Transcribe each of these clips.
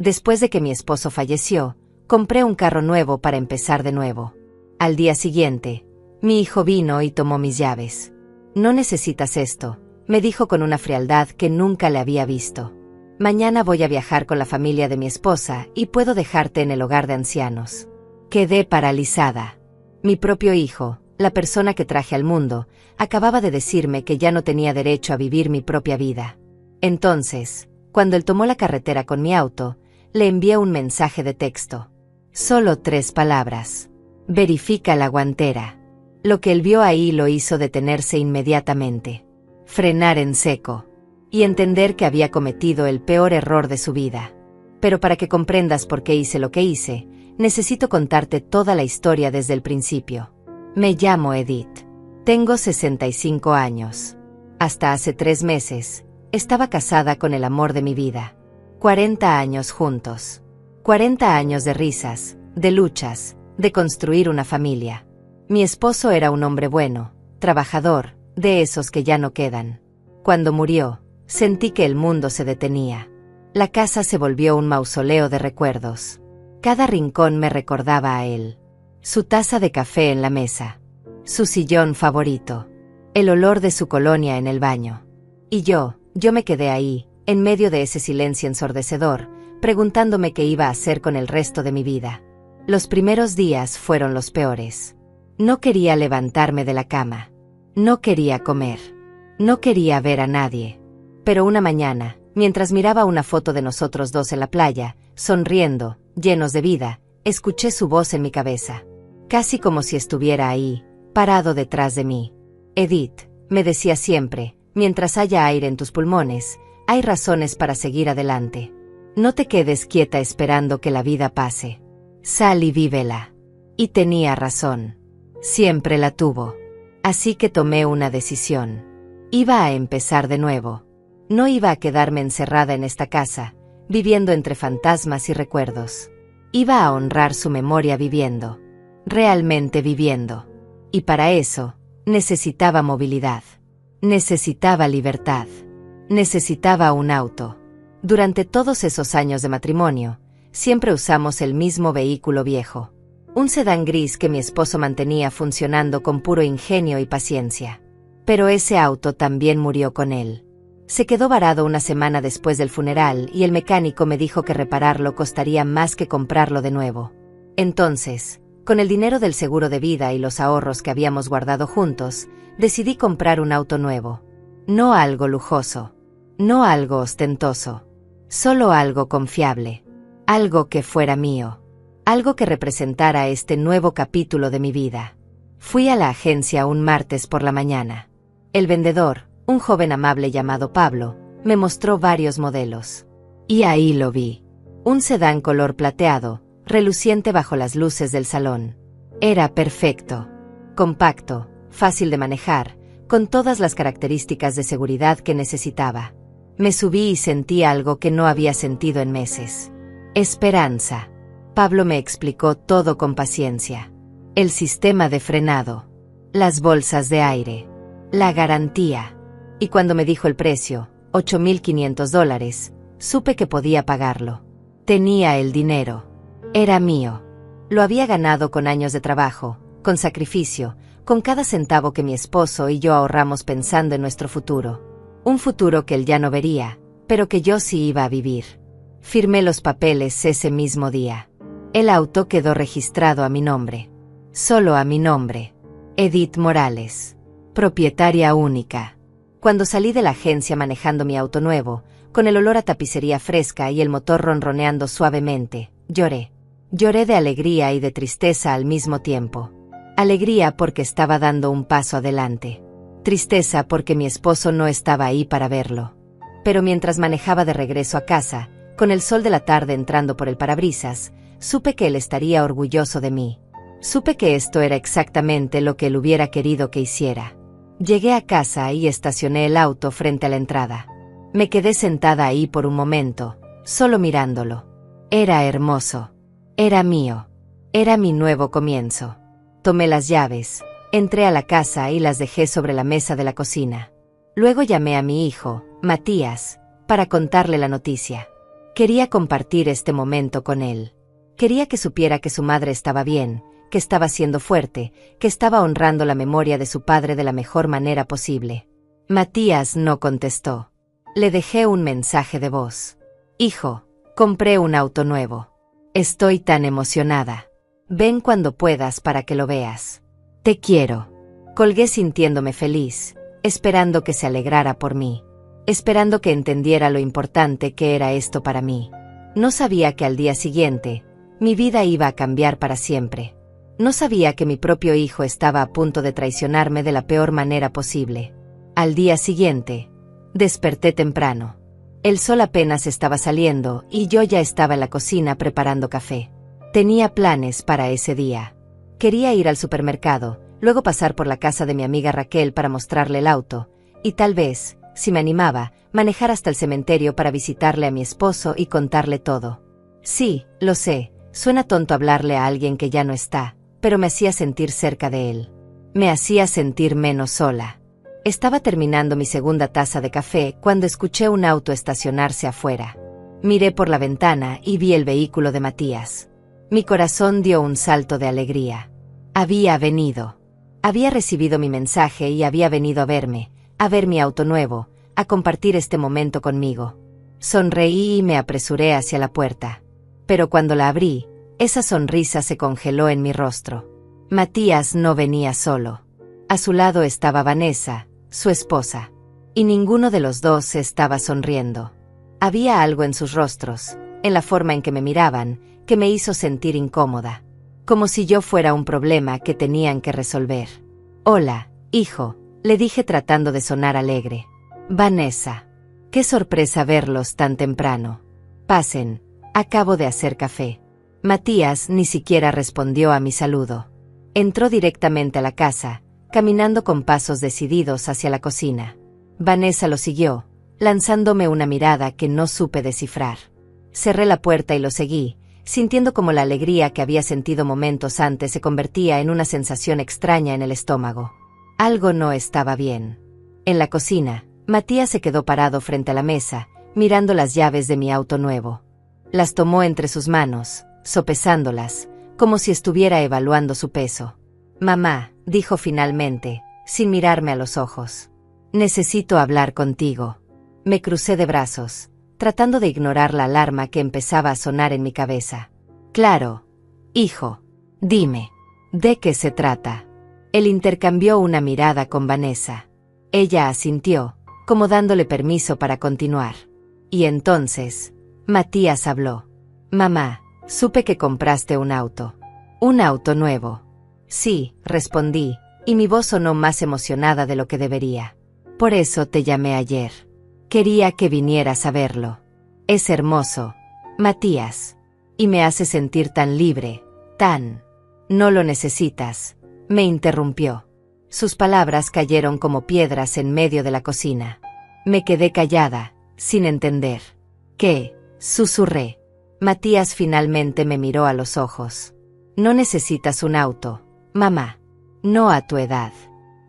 Después de que mi esposo falleció, compré un carro nuevo para empezar de nuevo. Al día siguiente, mi hijo vino y tomó mis llaves. No necesitas esto, me dijo con una frialdad que nunca le había visto. Mañana voy a viajar con la familia de mi esposa y puedo dejarte en el hogar de ancianos. Quedé paralizada. Mi propio hijo, la persona que traje al mundo, acababa de decirme que ya no tenía derecho a vivir mi propia vida. Entonces, cuando él tomó la carretera con mi auto, le envié un mensaje de texto. Solo 3 palabras. Verifica la guantera. Lo que él vio ahí lo hizo detenerse inmediatamente. Frenar en seco. Y entender que había cometido el peor error de su vida. Pero para que comprendas por qué hice lo que hice, necesito contarte toda la historia desde el principio. Me llamo Edith. Tengo 65 años. Hasta hace 3 meses, estaba casada con el amor de mi vida. 40 años juntos. 40 años de risas, de luchas, de construir una familia. Mi esposo era un hombre bueno, trabajador, de esos que ya no quedan. Cuando murió, sentí que el mundo se detenía. La casa se volvió un mausoleo de recuerdos. Cada rincón me recordaba a él. Su taza de café en la mesa. Su sillón favorito. El olor de su colonia en el baño. Y yo me quedé ahí, en medio de ese silencio ensordecedor, preguntándome qué iba a hacer con el resto de mi vida. Los primeros días fueron los peores. No quería levantarme de la cama. No quería comer. No quería ver a nadie. Pero una mañana, mientras miraba una foto de nosotros dos en la playa, sonriendo, llenos de vida, escuché su voz en mi cabeza. Casi como si estuviera ahí, parado detrás de mí. Edith, me decía siempre, mientras haya aire en tus pulmones, hay razones para seguir adelante. No te quedes quieta esperando que la vida pase. Sal y vívela. Y tenía razón. Siempre la tuvo. Así que tomé una decisión. Iba a empezar de nuevo. No iba a quedarme encerrada en esta casa, viviendo entre fantasmas y recuerdos. Iba a honrar su memoria viviendo. Realmente viviendo. Y para eso, necesitaba movilidad. Necesitaba libertad. Necesitaba un auto. Durante todos esos años de matrimonio, siempre usamos el mismo vehículo viejo. Un sedán gris que mi esposo mantenía funcionando con puro ingenio y paciencia. Pero ese auto también murió con él. Se quedó varado una semana después del funeral y el mecánico me dijo que repararlo costaría más que comprarlo de nuevo. Entonces, con el dinero del seguro de vida y los ahorros que habíamos guardado juntos, decidí comprar un auto nuevo. No algo lujoso. No algo ostentoso. Solo algo confiable. Algo que fuera mío. Algo que representara este nuevo capítulo de mi vida. Fui a la agencia un martes por la mañana. El vendedor, un joven amable llamado Pablo, me mostró varios modelos. Y ahí lo vi. Un sedán color plateado, reluciente bajo las luces del salón. Era perfecto. Compacto, fácil de manejar, con todas las características de seguridad que necesitaba. Me subí y sentí algo que no había sentido en meses. Esperanza. Pablo me explicó todo con paciencia. El sistema de frenado. Las bolsas de aire. La garantía. Y cuando me dijo el precio, $8,500, supe que podía pagarlo. Tenía el dinero. Era mío. Lo había ganado con años de trabajo, con sacrificio, con cada centavo que mi esposo y yo ahorramos pensando en nuestro futuro. Un futuro que él ya no vería, pero que yo sí iba a vivir. Firmé los papeles ese mismo día. El auto quedó registrado a mi nombre. Solo a mi nombre. Edith Morales. Propietaria única. Cuando salí de la agencia manejando mi auto nuevo, con el olor a tapicería fresca y el motor ronroneando suavemente, lloré. Lloré de alegría y de tristeza al mismo tiempo. Alegría porque estaba dando un paso adelante. Tristeza porque mi esposo no estaba ahí para verlo. Pero mientras manejaba de regreso a casa, con el sol de la tarde entrando por el parabrisas, supe que él estaría orgulloso de mí. Supe que esto era exactamente lo que él hubiera querido que hiciera. Llegué a casa y estacioné el auto frente a la entrada. Me quedé sentada ahí por un momento, solo mirándolo. Era hermoso. Era mío. Era mi nuevo comienzo. Tomé las llaves, entré a la casa y las dejé sobre la mesa de la cocina. Luego llamé a mi hijo, Matías, para contarle la noticia. Quería compartir este momento con él. Quería que supiera que su madre estaba bien, que estaba siendo fuerte, que estaba honrando la memoria de su padre de la mejor manera posible. Matías no contestó. Le dejé un mensaje de voz. Hijo, compré un auto nuevo. Estoy tan emocionada. Ven cuando puedas para que lo veas. Te quiero. Colgué sintiéndome feliz, esperando que se alegrara por mí, esperando que entendiera lo importante que era esto para mí. No sabía que al día siguiente, mi vida iba a cambiar para siempre. No sabía que mi propio hijo estaba a punto de traicionarme de la peor manera posible. Al día siguiente, desperté temprano. El sol apenas estaba saliendo y yo ya estaba en la cocina preparando café. Tenía planes para ese día. Quería ir al supermercado, luego pasar por la casa de mi amiga Raquel para mostrarle el auto, y tal vez, si me animaba, manejar hasta el cementerio para visitarle a mi esposo y contarle todo. Sí, lo sé, suena tonto hablarle a alguien que ya no está, pero me hacía sentir cerca de él. Me hacía sentir menos sola. Estaba terminando mi segunda taza de café cuando escuché un auto estacionarse afuera. Miré por la ventana y vi el vehículo de Matías. Mi corazón dio un salto de alegría. Había venido. Había recibido mi mensaje y había venido a verme, a ver mi auto nuevo, a compartir este momento conmigo. Sonreí y me apresuré hacia la puerta. Pero cuando la abrí, esa sonrisa se congeló en mi rostro. Matías no venía solo. A su lado estaba Vanessa, su esposa. Y ninguno de los dos estaba sonriendo. Había algo en sus rostros, en la forma en que me miraban, que me hizo sentir incómoda. Como si yo fuera un problema que tenían que resolver. Hola, hijo, le dije tratando de sonar alegre. Vanessa. Qué sorpresa verlos tan temprano. Pasen, acabo de hacer café. Matías ni siquiera respondió a mi saludo. Entró directamente a la casa, caminando con pasos decididos hacia la cocina. Vanessa lo siguió, lanzándome una mirada que no supe descifrar. Cerré la puerta y lo seguí, sintiendo como la alegría que había sentido momentos antes se convertía en una sensación extraña en el estómago. Algo no estaba bien. En la cocina, Matías se quedó parado frente a la mesa, mirando las llaves de mi auto nuevo. Las tomó entre sus manos, sopesándolas, como si estuviera evaluando su peso. Mamá, dijo finalmente, sin mirarme a los ojos. Necesito hablar contigo. Me crucé de brazos, tratando de ignorar la alarma que empezaba a sonar en mi cabeza. Claro, hijo. Dime, ¿de qué se trata? Él intercambió una mirada con Vanessa. Ella asintió, como dándole permiso para continuar. Y entonces, Matías habló. Mamá, supe que compraste un auto. Un auto nuevo. Sí, respondí, y mi voz sonó más emocionada de lo que debería. Por eso te llamé ayer. Quería que vinieras a verlo. Es hermoso, Matías. Y me hace sentir tan libre, tan... No lo necesitas, me interrumpió. Sus palabras cayeron como piedras en medio de la cocina. Me quedé callada, sin entender. ¿Qué? Susurré. Matías finalmente me miró a los ojos. No necesitas un auto, mamá. No a tu edad.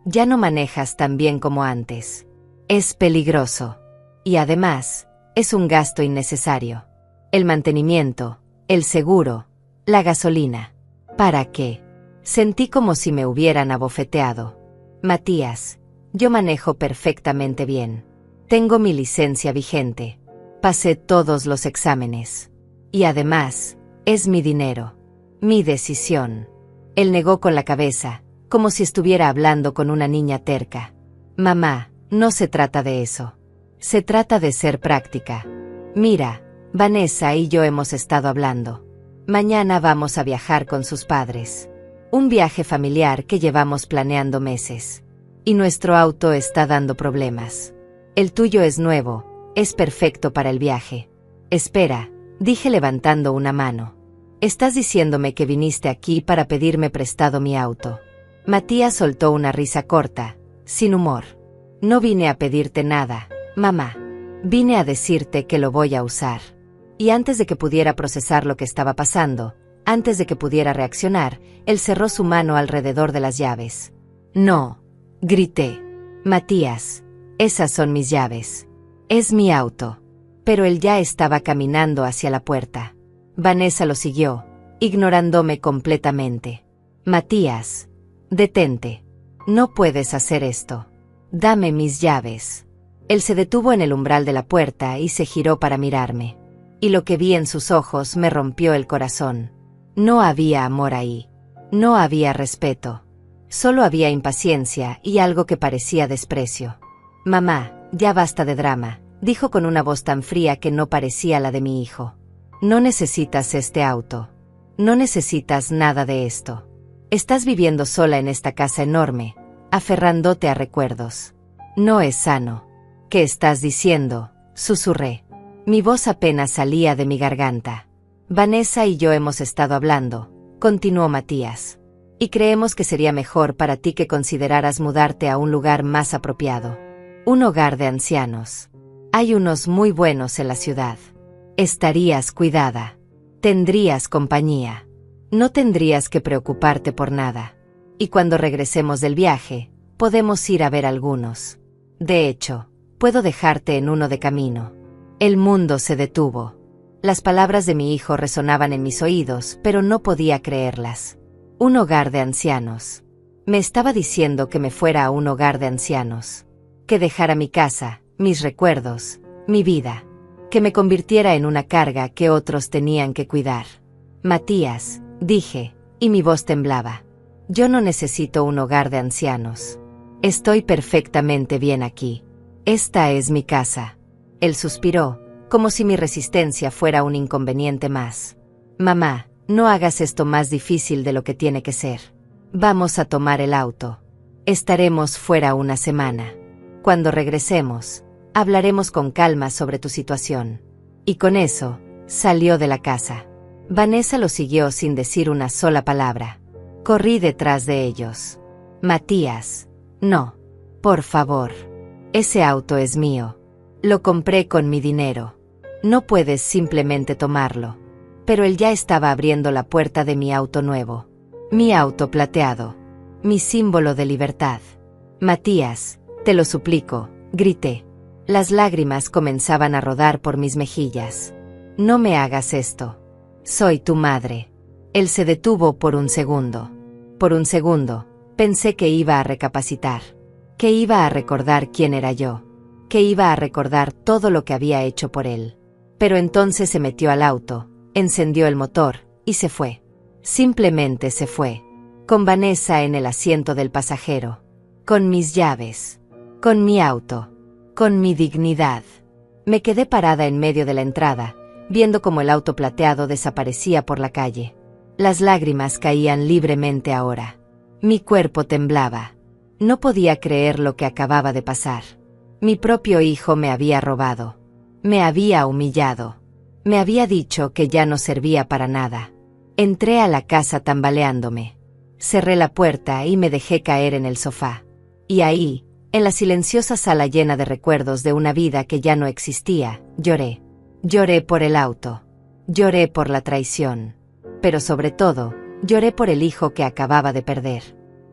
Ya no manejas tan bien como antes. Es peligroso. Y además, es un gasto innecesario. El mantenimiento, el seguro, la gasolina. ¿Para qué? Sentí como si me hubieran abofeteado. Matías, yo manejo perfectamente bien. Tengo mi licencia vigente. Pasé todos los exámenes. Y además, es mi dinero. Mi decisión. Él negó con la cabeza, como si estuviera hablando con una niña terca. Mamá, no se trata de eso. Se trata de ser práctica. Mira, Vanessa y yo hemos estado hablando. Mañana vamos a viajar con sus padres. Un viaje familiar que llevamos planeando meses. Y nuestro auto está dando problemas. El tuyo es nuevo, es perfecto para el viaje. Espera, dije levantando una mano. Estás diciéndome que viniste aquí para pedirme prestado mi auto. Matías soltó una risa corta, sin humor. No vine a pedirte nada, mamá. Vine a decirte que lo voy a usar. Y antes de que pudiera procesar lo que estaba pasando, antes de que pudiera reaccionar, él cerró su mano alrededor de las llaves. No, grité. Matías, esas son mis llaves. Es mi auto. pero él ya estaba caminando hacia la puerta. Vanessa lo siguió, ignorándome completamente. Matías, detente. No puedes hacer esto. Dame mis llaves. Él se detuvo en el umbral de la puerta y se giró para mirarme. Y lo que vi en sus ojos me rompió el corazón. No había amor ahí. No había respeto. Solo había impaciencia y algo que parecía desprecio. Mamá, ya basta de drama, dijo con una voz tan fría que no parecía la de mi hijo. No necesitas este auto. No necesitas nada de esto. Estás viviendo sola en esta casa enorme, aferrándote a recuerdos. No es sano. ¿Qué estás diciendo?, susurré. Mi voz apenas salía de mi garganta. Vanessa y yo hemos estado hablando, continuó Matías. Y creemos que sería mejor para ti que consideraras mudarte a un lugar más apropiado. Un hogar de ancianos. Hay unos muy buenos en la ciudad. Estarías cuidada. Tendrías compañía. No tendrías que preocuparte por nada. Y cuando regresemos del viaje, podemos ir a ver algunos. De hecho, puedo dejarte en uno de camino. El mundo se detuvo. Las palabras de mi hijo resonaban en mis oídos, pero no podía creerlas. Un hogar de ancianos. Me estaba diciendo que me fuera a un hogar de ancianos. Que dejara mi casa, mis recuerdos, mi vida. Que me convirtiera en una carga que otros tenían que cuidar. Matías, dije, y mi voz temblaba. Yo no necesito un hogar de ancianos. Estoy perfectamente bien aquí. Esta es mi casa. Él suspiró, como si mi resistencia fuera un inconveniente más. Mamá, no hagas esto más difícil de lo que tiene que ser. Vamos a tomar el auto. Estaremos fuera una semana. Cuando regresemos, hablaremos con calma sobre tu situación. Y con eso, salió de la casa. Vanessa lo siguió sin decir una sola palabra. Corrí detrás de ellos. Matías, no. Por favor. Ese auto es mío. Lo compré con mi dinero. No puedes simplemente tomarlo. Pero él ya estaba abriendo la puerta de mi auto nuevo. Mi auto plateado. Mi símbolo de libertad. Matías, te lo suplico, grité. Las lágrimas comenzaban a rodar por mis mejillas. No me hagas esto. Soy tu madre. Él se detuvo por un segundo. Por un segundo, pensé que iba a recapacitar. Que iba a recordar quién era yo. Que iba a recordar todo lo que había hecho por él. Pero entonces se metió al auto, encendió el motor, y se fue. Simplemente se fue. Con Vanessa en el asiento del pasajero. Con mis llaves. Con mi auto. Con mi dignidad. Me quedé parada en medio de la entrada, viendo cómo el auto plateado desaparecía por la calle. Las lágrimas caían libremente ahora. Mi cuerpo temblaba. No podía creer lo que acababa de pasar. Mi propio hijo me había robado. Me había humillado. Me había dicho que ya no servía para nada. Entré a la casa tambaleándome. Cerré la puerta y me dejé caer en el sofá. Y ahí, en la silenciosa sala llena de recuerdos de una vida que ya no existía, lloré. Lloré por el auto. Lloré por la traición. Pero sobre todo, lloré por el hijo que acababa de perder.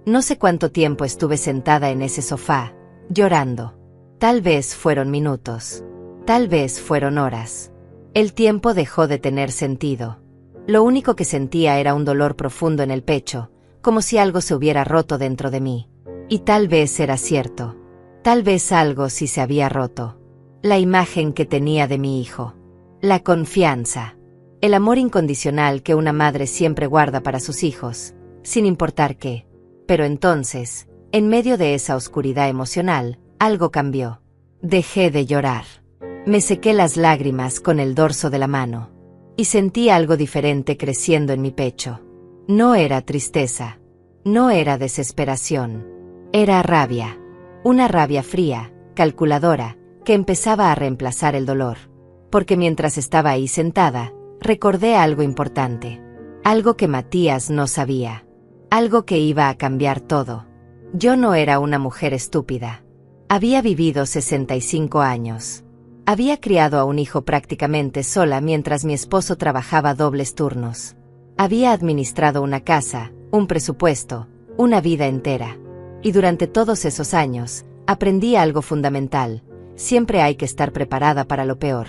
No sé cuánto tiempo estuve sentada en ese sofá, llorando. Tal vez fueron minutos. Tal vez fueron horas. El tiempo dejó de tener sentido. Lo único que sentía era un dolor profundo en el pecho, como si algo se hubiera roto dentro de mí. Y tal vez era cierto. Tal vez algo sí se había roto. La imagen que tenía de mi hijo. La confianza. El amor incondicional que una madre siempre guarda para sus hijos, sin importar qué. Pero entonces, en medio de esa oscuridad emocional, algo cambió. Dejé de llorar. Me sequé las lágrimas con el dorso de la mano. Y sentí algo diferente creciendo en mi pecho. No era tristeza. No era desesperación. Era rabia. Una rabia fría, calculadora, que empezaba a reemplazar el dolor. Porque mientras estaba ahí sentada, recordé algo importante. Algo que Matías no sabía. Algo que iba a cambiar todo. Yo no era una mujer estúpida. Había vivido 65 años. Había criado a un hijo prácticamente sola mientras mi esposo trabajaba dobles turnos. Había administrado una casa, un presupuesto, una vida entera. Y durante todos esos años, aprendí algo fundamental. Siempre hay que estar preparada para lo peor.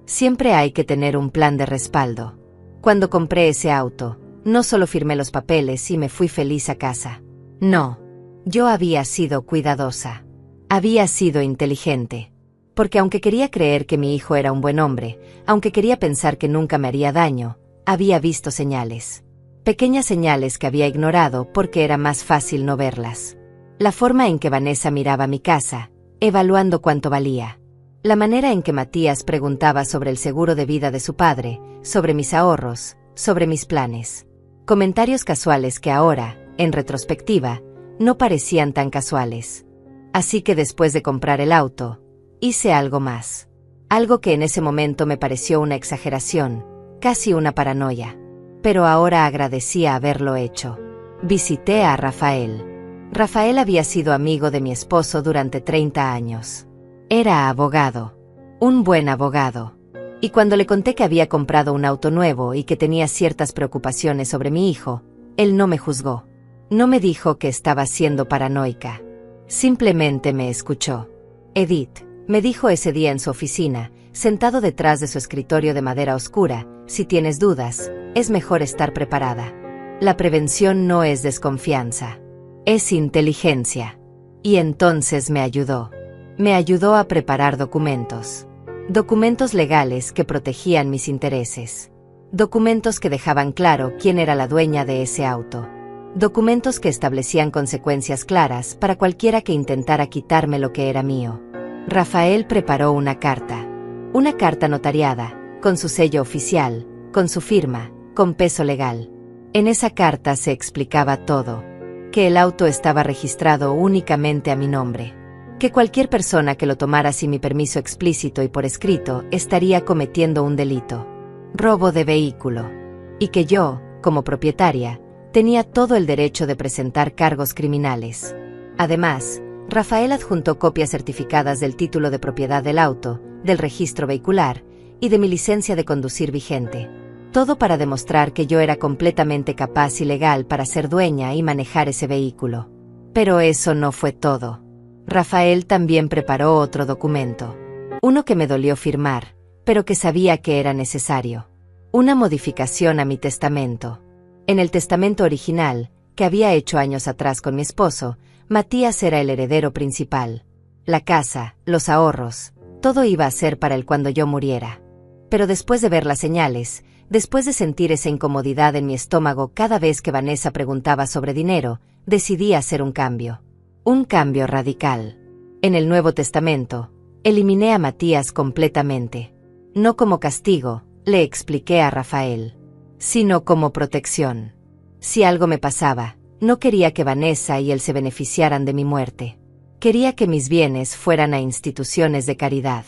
Siempre hay que tener un plan de respaldo. Cuando compré ese auto, no solo firmé los papeles y me fui feliz a casa. No. Yo había sido cuidadosa. Había sido inteligente. Porque aunque quería creer que mi hijo era un buen hombre, aunque quería pensar que nunca me haría daño, había visto señales. Pequeñas señales que había ignorado porque era más fácil no verlas. La forma en que Vanessa miraba mi casa, evaluando cuánto valía. La manera en que Matías preguntaba sobre el seguro de vida de su padre, sobre mis ahorros, sobre mis planes. Comentarios casuales que ahora, en retrospectiva, no parecían tan casuales. Así que después de comprar el auto, hice algo más. Algo que en ese momento me pareció una exageración, casi una paranoia. Pero ahora agradecía haberlo hecho. Visité a Rafael. Rafael había sido amigo de mi esposo durante 30 años. Era abogado. Un buen abogado. Y cuando le conté que había comprado un auto nuevo y que tenía ciertas preocupaciones sobre mi hijo, él no me juzgó. No me dijo que estaba siendo paranoica. Simplemente me escuchó. Edith, me dijo ese día en su oficina, sentado detrás de su escritorio de madera oscura, si tienes dudas, es mejor estar preparada. La prevención no es desconfianza. Es inteligencia. Y entonces me ayudó. Me ayudó a preparar documentos. Documentos legales que protegían mis intereses. Documentos que dejaban claro quién era la dueña de ese auto. Documentos que establecían consecuencias claras para cualquiera que intentara quitarme lo que era mío. Rafael preparó una carta notariada, con su sello oficial, con su firma, con peso legal. En esa carta se explicaba todo. Que el auto estaba registrado únicamente a mi nombre. Que cualquier persona que lo tomara sin mi permiso explícito y por escrito estaría cometiendo un delito. Robo de vehículo. Y que yo, como propietaria, tenía todo el derecho de presentar cargos criminales. Además, Rafael adjuntó copias certificadas del título de propiedad del auto, del registro vehicular y de mi licencia de conducir vigente. Todo para demostrar que yo era completamente capaz y legal para ser dueña y manejar ese vehículo. Pero eso no fue todo. Rafael también preparó otro documento. Uno que me dolió firmar, pero que sabía que era necesario. Una modificación a mi testamento. En el testamento original, que había hecho años atrás con mi esposo, Matías era el heredero principal. La casa, los ahorros, todo iba a ser para él cuando yo muriera. Pero después de ver las señales, después de sentir esa incomodidad en mi estómago cada vez que Vanessa preguntaba sobre dinero, decidí hacer un cambio. Un cambio radical. En el Nuevo Testamento, eliminé a Matías completamente. No como castigo, le expliqué a Rafael, sino como protección. Si algo me pasaba, no quería que Vanessa y él se beneficiaran de mi muerte. Quería que mis bienes fueran a instituciones de caridad,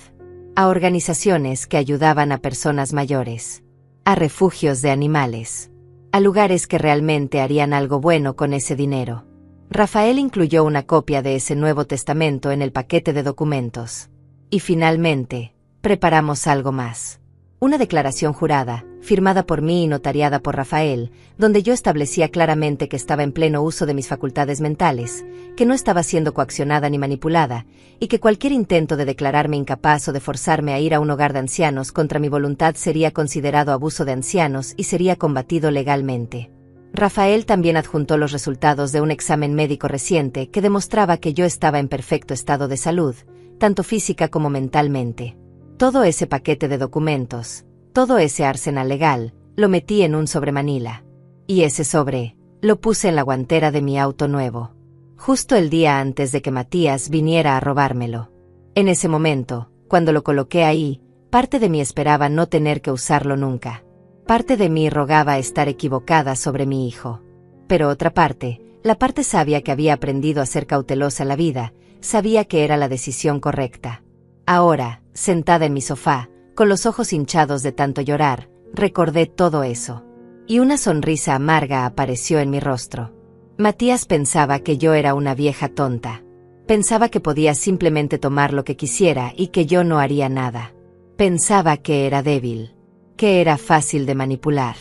a organizaciones que ayudaban a personas mayores, a refugios de animales, a lugares que realmente harían algo bueno con ese dinero. Rafael incluyó una copia de ese Nuevo Testamento en el paquete de documentos. Y finalmente, preparamos algo más. Una declaración jurada, firmada por mí y notariada por Rafael, donde yo establecía claramente que estaba en pleno uso de mis facultades mentales, que no estaba siendo coaccionada ni manipulada, y que cualquier intento de declararme incapaz o de forzarme a ir a un hogar de ancianos contra mi voluntad sería considerado abuso de ancianos y sería combatido legalmente. Rafael también adjuntó los resultados de un examen médico reciente que demostraba que yo estaba en perfecto estado de salud, tanto física como mentalmente. Todo ese paquete de documentos, todo ese arsenal legal, lo metí en un sobremanila. Y ese sobre, lo puse en la guantera de mi auto nuevo. Justo el día antes de que Matías viniera a robármelo. En ese momento, cuando lo coloqué ahí, parte de mí esperaba no tener que usarlo nunca. Parte de mí rogaba estar equivocada sobre mi hijo. Pero otra parte, la parte sabia que había aprendido a ser cautelosa en la vida, sabía que era la decisión correcta. Ahora, sentada en mi sofá, con los ojos hinchados de tanto llorar, recordé todo eso. Y una sonrisa amarga apareció en mi rostro. Matías pensaba que yo era una vieja tonta. Pensaba que podía simplemente tomar lo que quisiera y que yo no haría nada. Pensaba que era débil. Que era fácil de manipular,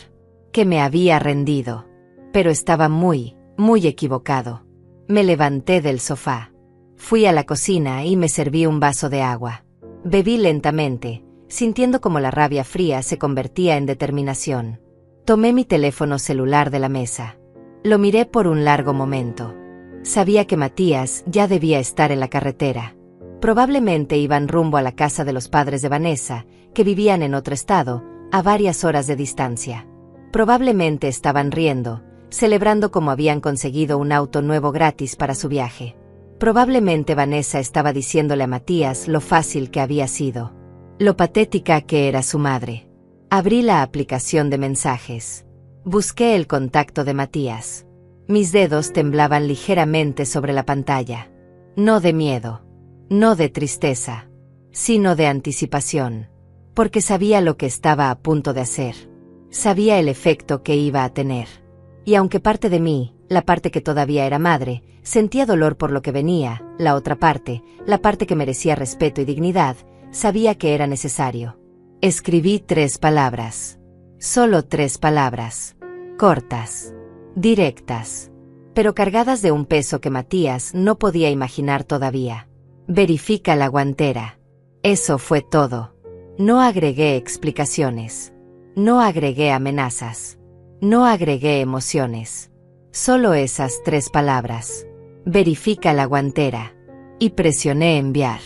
que me había rendido. Pero estaba muy equivocado. Me levanté del sofá. Fui a la cocina y me serví un vaso de agua. Bebí lentamente, sintiendo como la rabia fría se convertía en determinación. Tomé mi teléfono celular de la mesa. Lo miré por un largo momento. Sabía que Matías ya debía estar en la carretera. Probablemente iban rumbo a la casa de los padres de Vanessa, que vivían en otro estado, a varias horas de distancia. Probablemente estaban riendo, celebrando como habían conseguido un auto nuevo gratis para su viaje. Probablemente Vanessa estaba diciéndole a Matías lo fácil que había sido, lo patética que era su madre. Abrí la aplicación de mensajes. Busqué el contacto de Matías. Mis dedos temblaban ligeramente sobre la pantalla. No de miedo, no de tristeza, sino de anticipación. Porque sabía lo que estaba a punto de hacer. Sabía el efecto que iba a tener. Y aunque parte de mí, la parte que todavía era madre, sentía dolor por lo que venía, la otra parte, la parte que merecía respeto y dignidad, sabía que era necesario. Escribí 3 palabras. Solo 3 palabras. Cortas. Directas. Pero cargadas de un peso que Matías no podía imaginar todavía. Verifica la guantera. Eso fue todo. No agregué explicaciones. No agregué amenazas. No agregué emociones. Solo esas 3 palabras. Verifica la guantera. Y presioné enviar.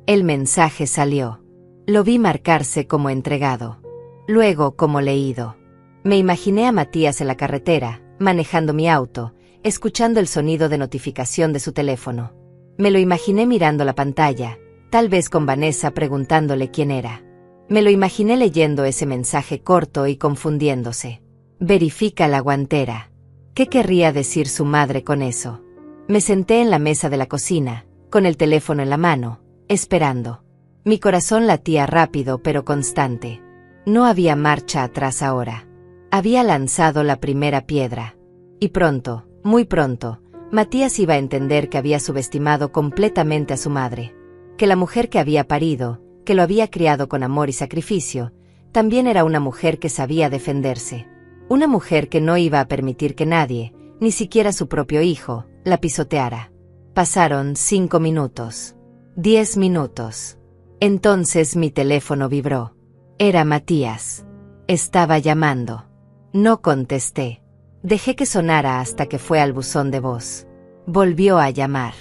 El mensaje salió. Lo vi marcarse como entregado. Luego como leído. Me imaginé a Matías en la carretera, manejando mi auto, escuchando el sonido de notificación de su teléfono. Me lo imaginé mirando la pantalla, tal vez con Vanessa preguntándole quién era. Me lo imaginé leyendo ese mensaje corto y confundiéndose. Verifica la guantera. ¿Qué querría decir su madre con eso? Me senté en la mesa de la cocina, con el teléfono en la mano, esperando. Mi corazón latía rápido pero constante. No había marcha atrás ahora. Había lanzado la primera piedra. Y pronto, muy pronto, Matías iba a entender que había subestimado completamente a su madre. Que la mujer que había parido, que lo había criado con amor y sacrificio, también era una mujer que sabía defenderse. Una mujer que no iba a permitir que nadie, ni siquiera su propio hijo, la pisoteara. Pasaron 5 minutos. 10 minutos. Entonces mi teléfono vibró. Era Matías. Estaba llamando. No contesté. Dejé que sonara hasta que fue al buzón de voz. Volvió a llamar.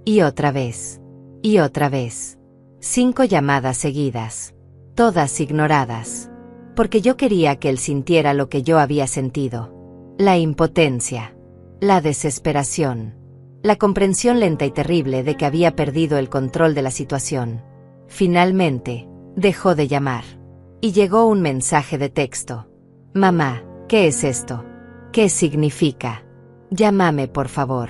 Y otra vez. Y otra vez. 5 llamadas seguidas. Todas ignoradas. Porque yo quería que él sintiera lo que yo había sentido. La impotencia. La desesperación. La comprensión lenta y terrible de que había perdido el control de la situación. Finalmente, dejó de llamar. Y llegó un mensaje de texto. Mamá, ¿qué es esto? ¿Qué significa? Llámame por favor.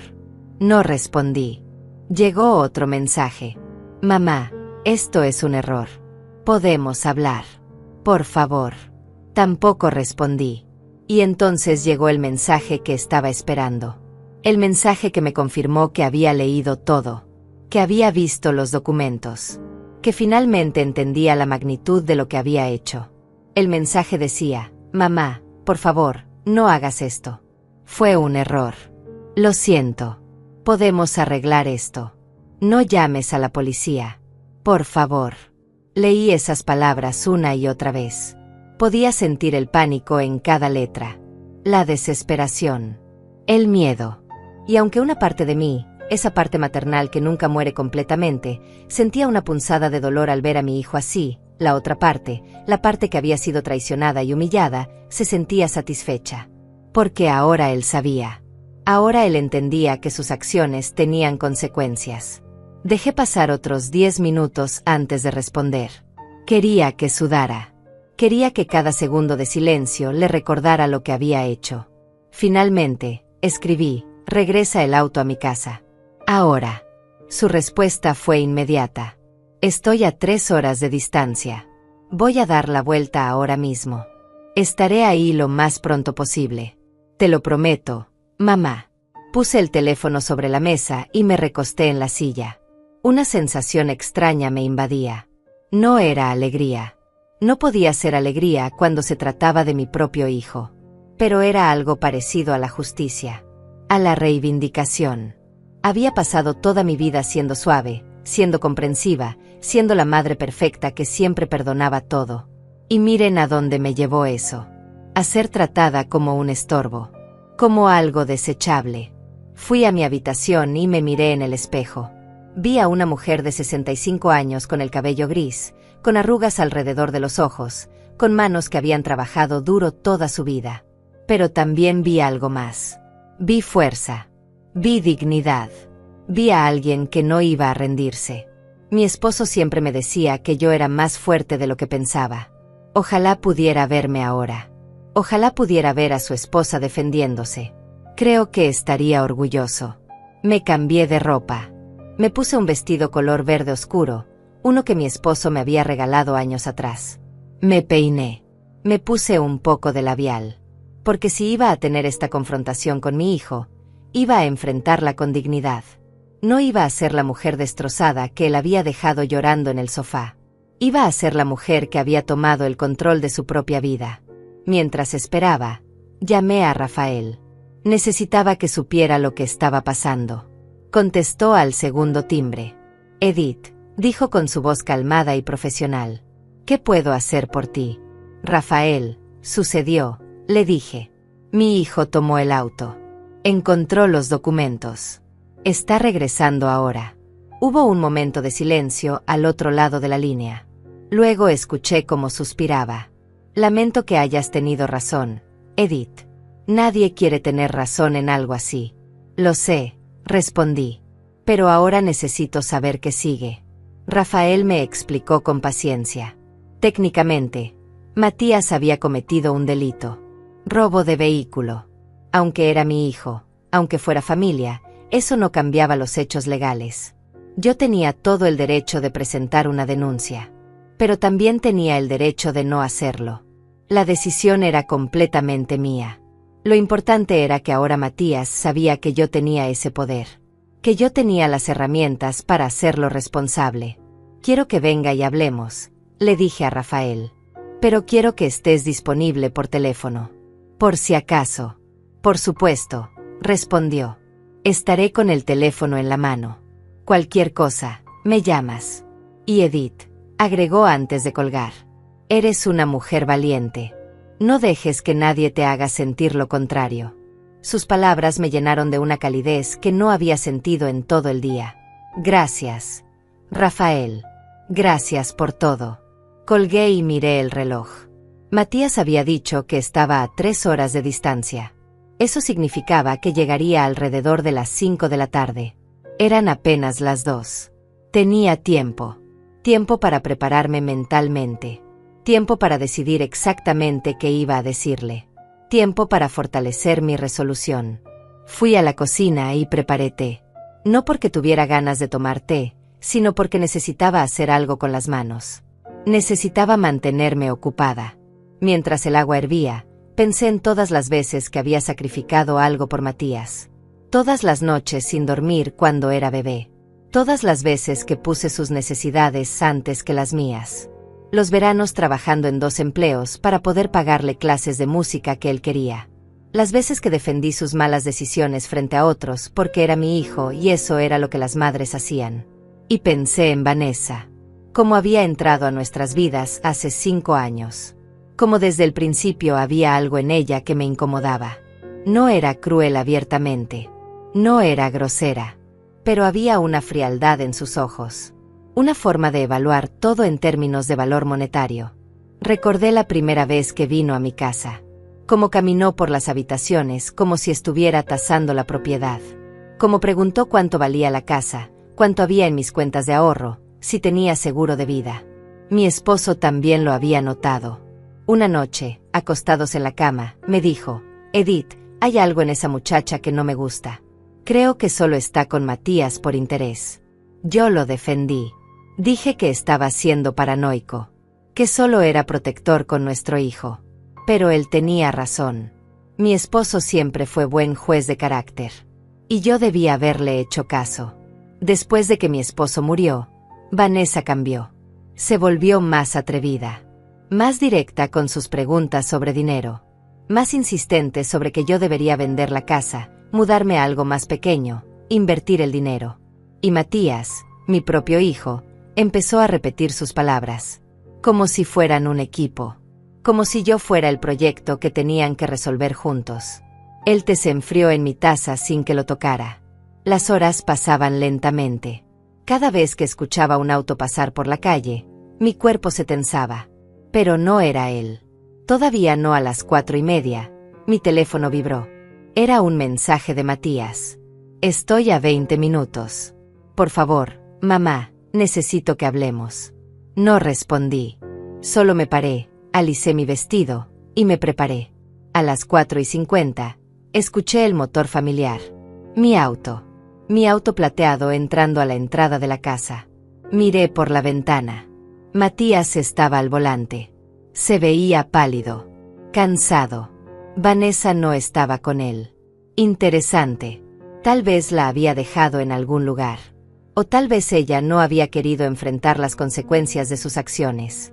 No respondí. Llegó otro mensaje. Mamá, esto es un error. Podemos hablar. Por favor. Tampoco respondí. Y entonces llegó el mensaje que estaba esperando. El mensaje que me confirmó que había leído todo. Que había visto los documentos. Que finalmente entendía la magnitud de lo que había hecho. El mensaje decía, mamá, por favor, no hagas esto. Fue un error. Lo siento. Podemos arreglar esto. No llames a la policía. Por favor. Leí esas palabras una y otra vez. Podía sentir el pánico en cada letra. La desesperación. El miedo. Y aunque una parte de mí, esa parte maternal que nunca muere completamente, sentía una punzada de dolor al ver a mi hijo así, la otra parte, la parte que había sido traicionada y humillada, se sentía satisfecha. Porque ahora él sabía. Ahora él entendía que sus acciones tenían consecuencias. Dejé pasar otros 10 minutos antes de responder. Quería que sudara. Quería que cada segundo de silencio le recordara lo que había hecho. Finalmente, escribí, regresa el auto a mi casa. Ahora. Su respuesta fue inmediata. Estoy a 3 horas de distancia. Voy a dar la vuelta ahora mismo. Estaré ahí lo más pronto posible. Te lo prometo, mamá. Puse el teléfono sobre la mesa y me recosté en la silla. Una sensación extraña me invadía. No era alegría. No podía ser alegría cuando se trataba de mi propio hijo. Pero era algo parecido a la justicia. A la reivindicación. Había pasado toda mi vida siendo suave, siendo comprensiva, siendo la madre perfecta que siempre perdonaba todo. Y miren a dónde me llevó eso. A ser tratada como un estorbo, como algo desechable. Fui a mi habitación y me miré en el espejo. Vi a una mujer de 65 años con el cabello gris, con arrugas alrededor de los ojos, con manos que habían trabajado duro toda su vida. Pero también vi algo más. Vi fuerza. Vi dignidad. Vi a alguien que no iba a rendirse. Mi esposo siempre me decía que yo era más fuerte de lo que pensaba. Ojalá pudiera verme ahora. Ojalá pudiera ver a su esposa defendiéndose. Creo que estaría orgulloso. Me cambié de ropa. Me puse un vestido color verde oscuro, uno que mi esposo me había regalado años atrás. Me peiné. Me puse un poco de labial. Porque si iba a tener esta confrontación con mi hijo, iba a enfrentarla con dignidad. No iba a ser la mujer destrozada que él había dejado llorando en el sofá. Iba a ser la mujer que había tomado el control de su propia vida. Mientras esperaba, llamé a Rafael. Necesitaba que supiera lo que estaba pasando. Contestó al segundo timbre. Edith, dijo con su voz calmada y profesional. ¿Qué puedo hacer por ti? Rafael, sucedió, le dije. Mi hijo tomó el auto. Encontró los documentos. Está regresando ahora. Hubo un momento de silencio al otro lado de la línea. Luego escuché cómo suspiraba. Lamento que hayas tenido razón, Edith. Nadie quiere tener razón en algo así. Lo sé, respondí. Pero ahora necesito saber qué sigue. Rafael me explicó con paciencia. Técnicamente, Matías había cometido un delito. Robo de vehículo. Aunque era mi hijo, aunque fuera familia, eso no cambiaba los hechos legales. Yo tenía todo el derecho de presentar una denuncia. Pero también tenía el derecho de no hacerlo. La decisión era completamente mía. Lo importante era que ahora Matías sabía que yo tenía ese poder. Que yo tenía las herramientas para hacerlo responsable. Quiero que venga y hablemos, le dije a Rafael. Pero quiero que estés disponible por teléfono. Por si acaso. Por supuesto, respondió. Estaré con el teléfono en la mano. Cualquier cosa, me llamas. Y Edith, agregó antes de colgar. Eres una mujer valiente. No dejes que nadie te haga sentir lo contrario. Sus palabras me llenaron de una calidez que no había sentido en todo el día. Gracias, Rafael. Gracias por todo. Colgué y miré el reloj. Matías había dicho que estaba a 3 horas de distancia. Eso significaba que llegaría alrededor de las 5 de la tarde. Eran apenas las 2. Tenía tiempo. Tiempo para prepararme mentalmente. Tiempo para decidir exactamente qué iba a decirle. Tiempo para fortalecer mi resolución. Fui a la cocina y preparé té. No porque tuviera ganas de tomar té, sino porque necesitaba hacer algo con las manos. Necesitaba mantenerme ocupada. Mientras el agua hervía, pensé en todas las veces que había sacrificado algo por Matías. Todas las noches sin dormir cuando era bebé. Todas las veces que puse sus necesidades antes que las mías. Los veranos trabajando en 2 empleos para poder pagarle clases de música que él quería. Las veces que defendí sus malas decisiones frente a otros porque era mi hijo y eso era lo que las madres hacían. Y pensé en Vanessa. Cómo había entrado a nuestras vidas hace 5 años. Como desde el principio había algo en ella que me incomodaba. No era cruel abiertamente. No era grosera. Pero había una frialdad en sus ojos. Una forma de evaluar todo en términos de valor monetario. Recordé la primera vez que vino a mi casa. Cómo caminó por las habitaciones como si estuviera tasando la propiedad. Cómo preguntó cuánto valía la casa, cuánto había en mis cuentas de ahorro, si tenía seguro de vida. Mi esposo también lo había notado. Una noche, acostados en la cama, me dijo, Edith, hay algo en esa muchacha que no me gusta. Creo que solo está con Matías por interés. Yo lo defendí. Dije que estaba siendo paranoico. Que solo era protector con nuestro hijo. Pero él tenía razón. Mi esposo siempre fue buen juez de carácter. Y yo debía haberle hecho caso. Después de que mi esposo murió, Vanessa cambió. Se volvió más atrevida. Más directa con sus preguntas sobre dinero. Más insistente sobre que yo debería vender la casa, mudarme a algo más pequeño, invertir el dinero. Y Matías, mi propio hijo, Empezó a repetir sus palabras, como si fueran un equipo, como si yo fuera el proyecto que tenían que resolver juntos. El té se enfrió en mi taza sin que lo tocara. Las horas pasaban lentamente. Cada vez que escuchaba un auto pasar por la calle, mi cuerpo se tensaba. Pero no era él. Todavía no a las 4:30, mi teléfono vibró. Era un mensaje de Matías. Estoy a 20 minutos. Por favor, mamá, necesito que hablemos. No respondí. Solo me paré, alicé mi vestido, y me preparé. A las 4:50, escuché el motor familiar. Mi auto plateado entrando a la entrada de la casa. Miré por la ventana. Matías estaba al volante. Se veía pálido, cansado. Vanessa no estaba con él. Interesante. Tal vez la había dejado en algún lugar. O tal vez ella no había querido enfrentar las consecuencias de sus acciones.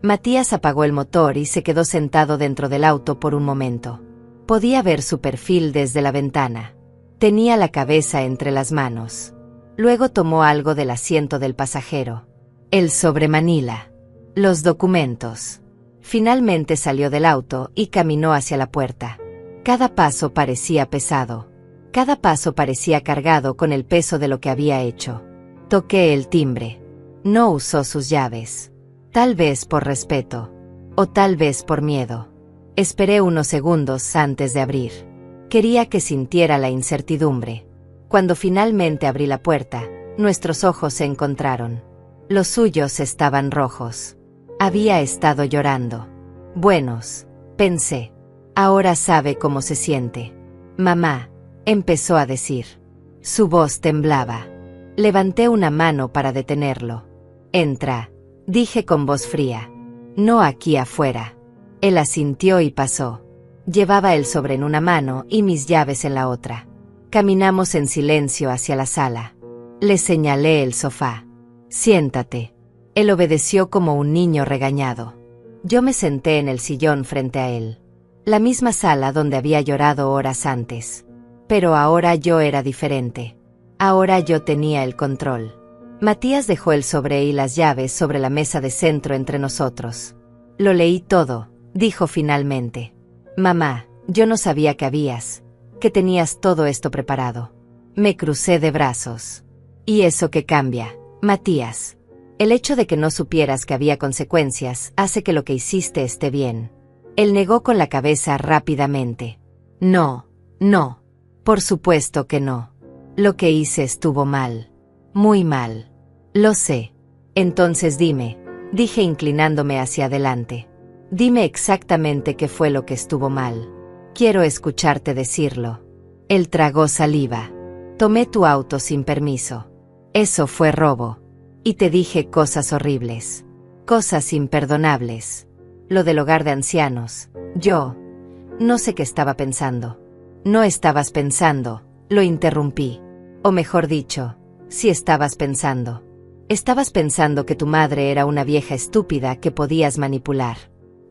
Matías apagó el motor y se quedó sentado dentro del auto por un momento. Podía ver su perfil desde la ventana. Tenía la cabeza entre las manos. Luego tomó algo del asiento del pasajero. El sobre Manila. Los documentos. Finalmente salió del auto y caminó hacia la puerta. Cada paso parecía pesado. Cada paso parecía cargado con el peso de lo que había hecho. Toqué el timbre. No usó sus llaves. Tal vez por respeto. O tal vez por miedo. Esperé unos segundos antes de abrir. Quería que sintiera la incertidumbre. Cuando finalmente abrí la puerta, nuestros ojos se encontraron. Los suyos estaban rojos. Había estado llorando. Buenos, pensé. Ahora sabe cómo se siente. Mamá, empezó a decir. Su voz temblaba. Levanté una mano para detenerlo. Entra, dije con voz fría. No aquí afuera. Él asintió y pasó. Llevaba el sobre en una mano y mis llaves en la otra. Caminamos en silencio hacia la sala. Le señalé el sofá. Siéntate. Él obedeció como un niño regañado. Yo me senté en el sillón frente a él. La misma sala donde había llorado horas antes. Pero ahora yo era diferente. Ahora yo tenía el control. Matías dejó el sobre y las llaves sobre la mesa de centro entre nosotros. Lo leí todo, dijo finalmente. Mamá, yo no sabía que tenías todo esto preparado. Me crucé de brazos. Y eso que cambia, Matías. El hecho de que no supieras que había consecuencias hace que lo que hiciste esté bien. Él negó con la cabeza rápidamente. No, no. Por supuesto que no. Lo que hice estuvo mal. Muy mal. Lo sé. Entonces dime, dije inclinándome hacia adelante. Dime exactamente qué fue lo que estuvo mal. Quiero escucharte decirlo. Él tragó saliva. Tomé tu auto sin permiso. Eso fue robo. Y te dije cosas horribles. Cosas imperdonables. Lo del hogar de ancianos. Yo no sé qué estaba pensando. No estabas pensando, lo interrumpí. O mejor dicho, sí estabas pensando. Estabas pensando que tu madre era una vieja estúpida que podías manipular.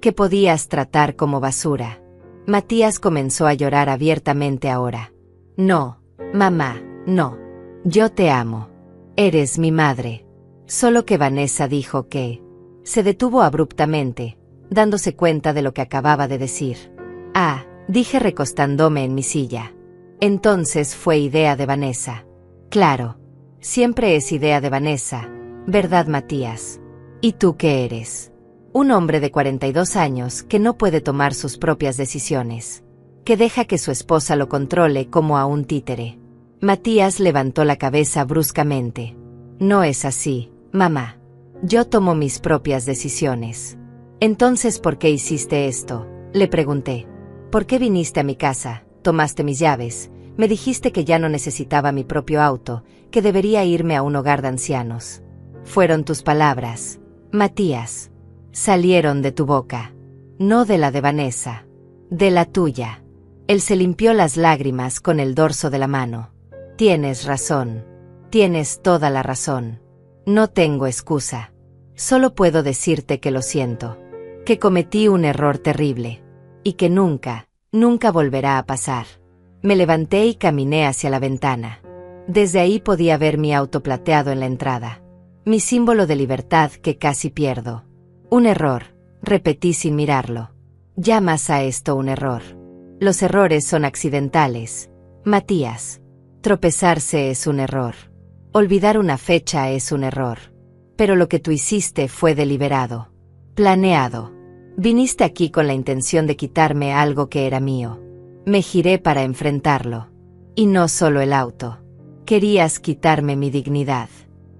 Que podías tratar como basura. Matías comenzó a llorar abiertamente ahora. No, mamá, no. Yo te amo. Eres mi madre. Solo que Vanessa dijo que... Se detuvo abruptamente, dándose cuenta de lo que acababa de decir. Ah, dije recostándome en mi silla. Entonces fue idea de Vanessa. Claro. Siempre es idea de Vanessa, ¿verdad, Matías? ¿Y tú qué eres? Un hombre de 42 años que no puede tomar sus propias decisiones. Que deja que su esposa lo controle como a un títere. Matías levantó la cabeza bruscamente. No es así, mamá. Yo tomo mis propias decisiones. Entonces, ¿por qué hiciste esto? Le pregunté. ¿Por qué viniste a mi casa, tomaste mis llaves, me dijiste que ya no necesitaba mi propio auto, que debería irme a un hogar de ancianos? Fueron tus palabras, Matías. Salieron de tu boca. No de la de Vanessa. De la tuya. Él se limpió las lágrimas con el dorso de la mano. Tienes razón. Tienes toda la razón. No tengo excusa. Solo puedo decirte que lo siento. Que cometí un error terrible. Y que nunca, nunca volverá a pasar. Me levanté y caminé hacia la ventana. Desde ahí podía ver mi auto plateado en la entrada. Mi símbolo de libertad que casi pierdo. Un error, repetí sin mirarlo. ¿Llamas a esto un error? Los errores son accidentales. Matías. Tropezarse es un error. Olvidar una fecha es un error. Pero lo que tú hiciste fue deliberado. Planeado. Viniste aquí con la intención de quitarme algo que era mío. Me giré para enfrentarlo. Y no solo el auto. Querías quitarme mi dignidad.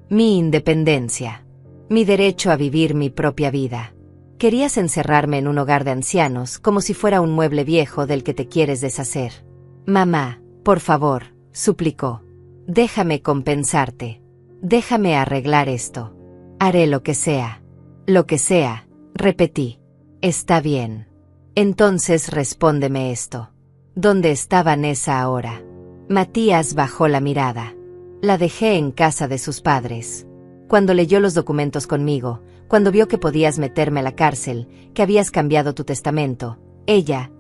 Mi independencia. Mi derecho a vivir mi propia vida. Querías encerrarme en un hogar de ancianos como si fuera un mueble viejo del que te quieres deshacer. Mamá, por favor, suplicó. Déjame compensarte. Déjame arreglar esto. Haré lo que sea. Lo que sea, repetí. Está bien. Entonces respóndeme esto. ¿Dónde está Vanessa ahora? Matías bajó la mirada. La dejé en casa de sus padres. Cuando leyó los documentos conmigo, cuando vio que podías meterme a la cárcel, que habías cambiado tu testamento, ella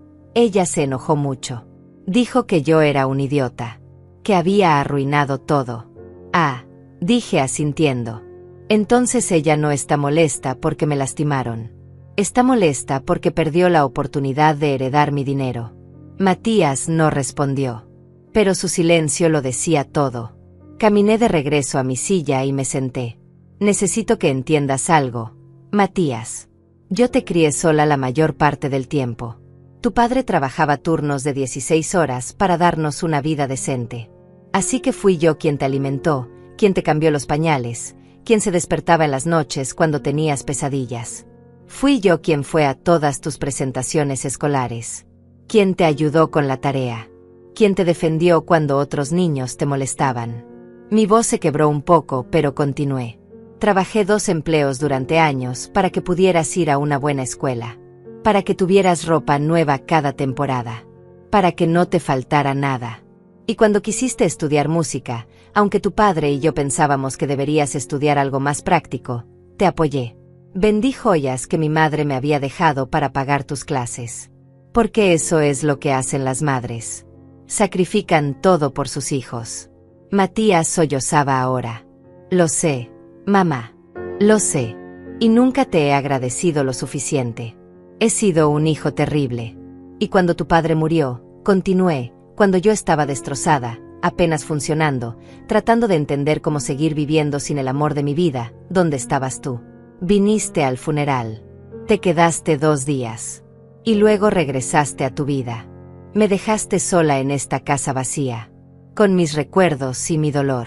se enojó mucho. Dijo que yo era un idiota, que había arruinado todo. Ah, dije asintiendo. Entonces ella no está molesta porque me lastimaron. Está molesta porque perdió la oportunidad de heredar mi dinero. Matías no respondió. Pero su silencio lo decía todo. Caminé de regreso a mi silla y me senté. Necesito que entiendas algo, Matías. Yo te crié sola la mayor parte del tiempo. Tu padre trabajaba turnos de 16 horas para darnos una vida decente. Así que fui yo quien te alimentó, quien te cambió los pañales, quien se despertaba en las noches cuando tenías pesadillas. Fui yo quien fue a todas tus presentaciones escolares. Quien te ayudó con la tarea. Quien te defendió cuando otros niños te molestaban. Mi voz se quebró un poco, pero continué. Trabajé 2 empleos durante años para que pudieras ir a una buena escuela. Para que tuvieras ropa nueva cada temporada. Para que no te faltara nada. Y cuando quisiste estudiar música, aunque tu padre y yo pensábamos que deberías estudiar algo más práctico, te apoyé. Vendí joyas que mi madre me había dejado para pagar tus clases. Porque eso es lo que hacen las madres. Sacrifican todo por sus hijos. Matías sollozaba ahora. Lo sé, mamá. Lo sé. Y nunca te he agradecido lo suficiente. He sido un hijo terrible. Y cuando tu padre murió, continué, cuando yo estaba destrozada, apenas funcionando, tratando de entender cómo seguir viviendo sin el amor de mi vida, ¿dónde estabas tú? Viniste al funeral. Te quedaste 2 días. Y luego regresaste a tu vida. Me dejaste sola en esta casa vacía. Con mis recuerdos y mi dolor.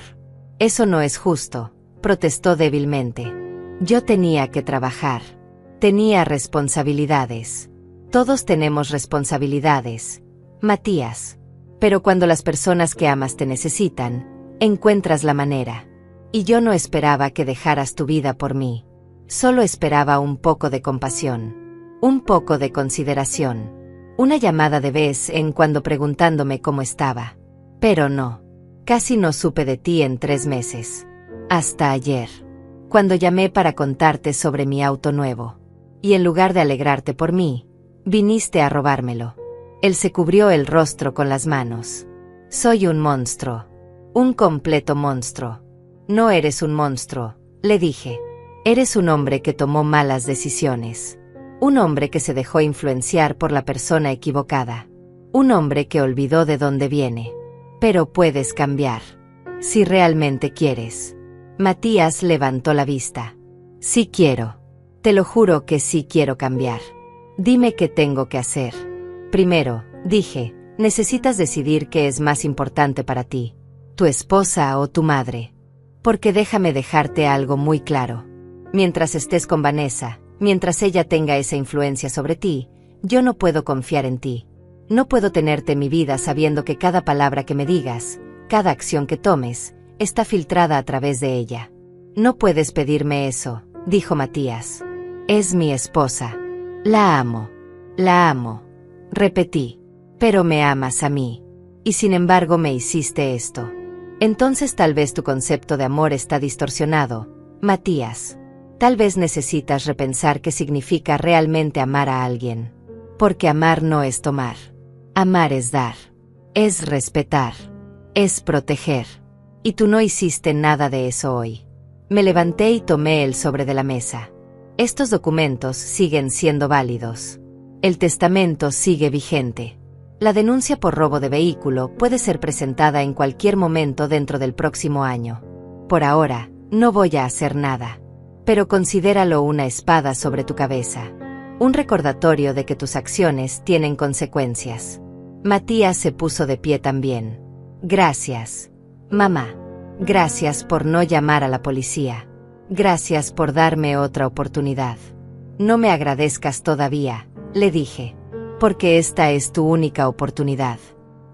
Eso no es justo, protestó débilmente. Yo tenía que trabajar. Tenía responsabilidades. Todos tenemos responsabilidades, Matías. Pero cuando las personas que amas te necesitan, encuentras la manera. Y yo no esperaba que dejaras tu vida por mí. Solo esperaba un poco de compasión. Un poco de consideración. Una llamada de vez en cuando preguntándome cómo estaba. Pero no. Casi no supe de ti en 3 meses. Hasta ayer. Cuando llamé para contarte sobre mi auto nuevo. Y en lugar de alegrarte por mí, viniste a robármelo. Él se cubrió el rostro con las manos. Soy un monstruo. Un completo monstruo. No eres un monstruo, le dije. Eres un hombre que tomó malas decisiones. Un hombre que se dejó influenciar por la persona equivocada. Un hombre que olvidó de dónde viene. Pero puedes cambiar. Si realmente quieres. Matías levantó la vista. Sí quiero. Te lo juro que sí quiero cambiar. Dime qué tengo que hacer. Primero, dije, necesitas decidir qué es más importante para ti. Tu esposa o tu madre. Porque déjame dejarte algo muy claro. Mientras estés con Vanessa, mientras ella tenga esa influencia sobre ti, yo no puedo confiar en ti. No puedo tenerte en mi vida sabiendo que cada palabra que me digas, cada acción que tomes, está filtrada a través de ella. No puedes pedirme eso, dijo Matías. Es mi esposa. La amo. La amo. Repetí. Pero me amas a mí. Y sin embargo me hiciste esto. Entonces tal vez tu concepto de amor está distorsionado, Matías. Tal vez necesitas repensar qué significa realmente amar a alguien. Porque amar no es tomar. Amar es dar. Es respetar. Es proteger. Y tú no hiciste nada de eso hoy. Me levanté y tomé el sobre de la mesa. Estos documentos siguen siendo válidos. El testamento sigue vigente. La denuncia por robo de vehículo puede ser presentada en cualquier momento dentro del próximo año. Por ahora, no voy a hacer nada. Pero considéralo una espada sobre tu cabeza. Un recordatorio de que tus acciones tienen consecuencias. Matías se puso de pie también. Gracias, mamá. Gracias por no llamar a la policía. Gracias por darme otra oportunidad. No me agradezcas todavía, le dije. Porque esta es tu única oportunidad.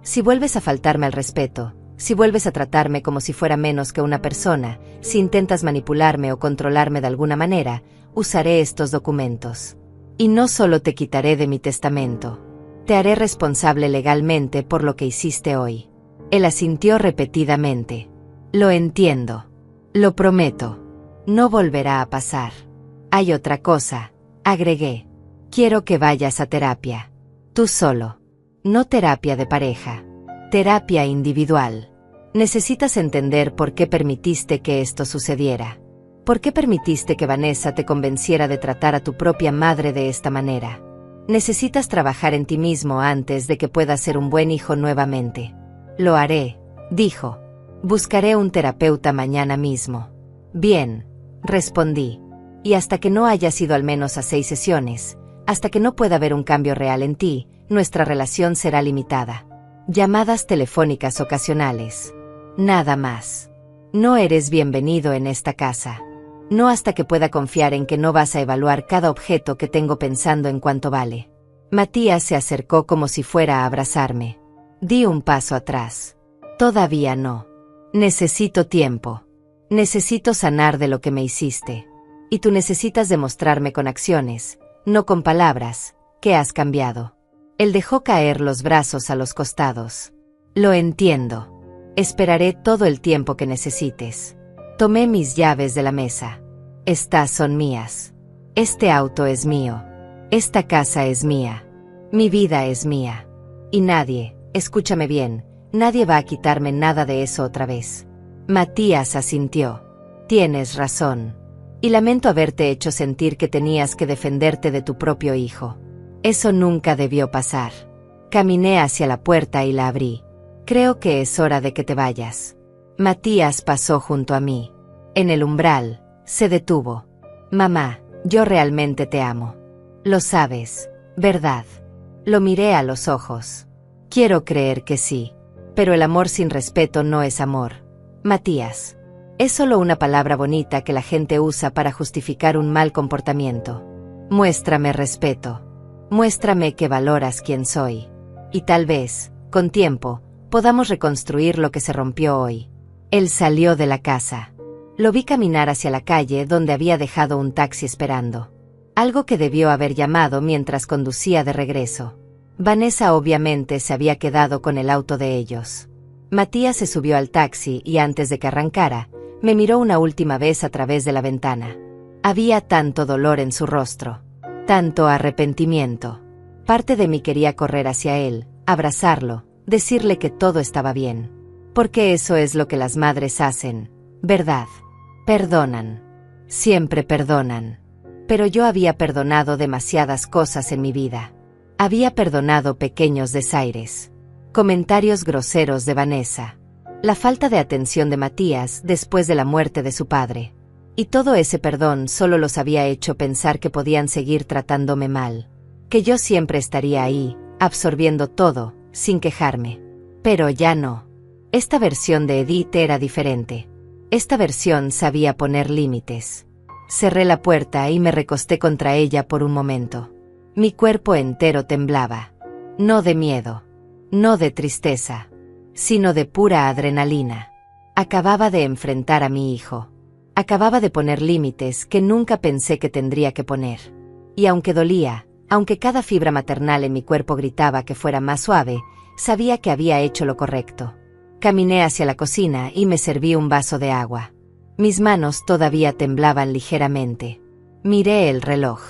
Si vuelves a faltarme al respeto, si vuelves a tratarme como si fuera menos que una persona, si intentas manipularme o controlarme de alguna manera, usaré estos documentos. Y no solo te quitaré de mi testamento. Te haré responsable legalmente por lo que hiciste hoy. Él asintió repetidamente. Lo entiendo. Lo prometo. No volverá a pasar. Hay otra cosa, agregué. Quiero que vayas a terapia. Tú solo. No terapia de pareja. Terapia individual. Necesitas entender por qué permitiste que esto sucediera. ¿Por qué permitiste que Vanessa te convenciera de tratar a tu propia madre de esta manera? Necesitas trabajar en ti mismo antes de que puedas ser un buen hijo nuevamente. Lo haré, dijo. Buscaré un terapeuta mañana mismo. Bien, respondí. Y hasta que no hayas ido al menos a 6 sesiones, hasta que no pueda haber un cambio real en ti, nuestra relación será limitada. Llamadas telefónicas ocasionales. Nada más. No eres bienvenido en esta casa. No hasta que pueda confiar en que no vas a evaluar cada objeto que tengo pensando en cuánto vale. Matías se acercó como si fuera a abrazarme. Di un paso atrás. Todavía no. Necesito tiempo. Necesito sanar de lo que me hiciste. Y tú necesitas demostrarme con acciones, no con palabras, que has cambiado. Él dejó caer los brazos a los costados. Lo entiendo. Esperaré todo el tiempo que necesites. Tomé mis llaves de la mesa. Estas son mías. Este auto es mío. Esta casa es mía. Mi vida es mía. Y nadie, escúchame bien, nadie va a quitarme nada de eso otra vez. Matías asintió. Tienes razón. Y lamento haberte hecho sentir que tenías que defenderte de tu propio hijo. Eso nunca debió pasar. Caminé hacia la puerta y la abrí. Creo que es hora de que te vayas. Matías pasó junto a mí. En el umbral, se detuvo. Mamá, yo realmente te amo. Lo sabes, ¿verdad? Lo miré a los ojos. Quiero creer que sí. Pero el amor sin respeto no es amor. Matías. Es solo una palabra bonita que la gente usa para justificar un mal comportamiento. Muéstrame respeto. Muéstrame que valoras quién soy. Y tal vez, con tiempo, podamos reconstruir lo que se rompió hoy. Él salió de la casa. Lo vi caminar hacia la calle donde había dejado un taxi esperando. Algo que debió haber llamado mientras conducía de regreso. Vanessa obviamente se había quedado con el auto de ellos. Matías se subió al taxi y antes de que arrancara, me miró una última vez a través de la ventana. Había tanto dolor en su rostro. Tanto arrepentimiento. Parte de mí quería correr hacia él, abrazarlo, decirle que todo estaba bien. Porque eso es lo que las madres hacen, ¿verdad? Perdonan. Siempre perdonan. Pero yo había perdonado demasiadas cosas en mi vida. Había perdonado pequeños desaires. Comentarios groseros de Vanessa. La falta de atención de Matías después de la muerte de su padre. Y todo ese perdón solo los había hecho pensar que podían seguir tratándome mal. Que yo siempre estaría ahí, absorbiendo todo, sin quejarme. Pero ya no. Esta versión de Edith era diferente. Esta versión sabía poner límites. Cerré la puerta y me recosté contra ella por un momento. Mi cuerpo entero temblaba. No de miedo. No de tristeza. Sino de pura adrenalina. Acababa de enfrentar a mi hijo. Acababa de poner límites que nunca pensé que tendría que poner. Y aunque dolía, aunque cada fibra maternal en mi cuerpo gritaba que fuera más suave, sabía que había hecho lo correcto. Caminé hacia la cocina y me serví un vaso de agua. Mis manos todavía temblaban ligeramente. Miré el reloj.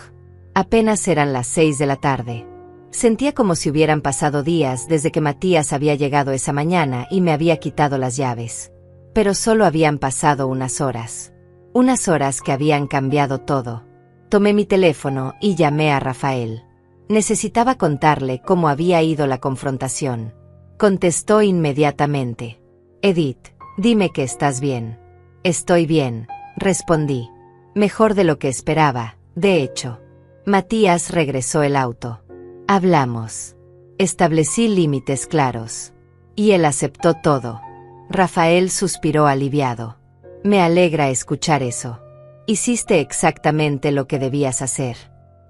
Apenas eran las 6 de la tarde. Sentía como si hubieran pasado días desde que Matías había llegado esa mañana y me había quitado las llaves. Pero solo habían pasado unas horas. Unas horas que habían cambiado todo. Tomé mi teléfono y llamé a Rafael. Necesitaba contarle cómo había ido la confrontación. Contestó inmediatamente. Edith, dime que estás bien. Estoy bien, respondí. Mejor de lo que esperaba, de hecho. Matías regresó el auto. Hablamos. Establecí límites claros. Y él aceptó todo. Rafael suspiró aliviado. Me alegra escuchar eso. Hiciste exactamente lo que debías hacer.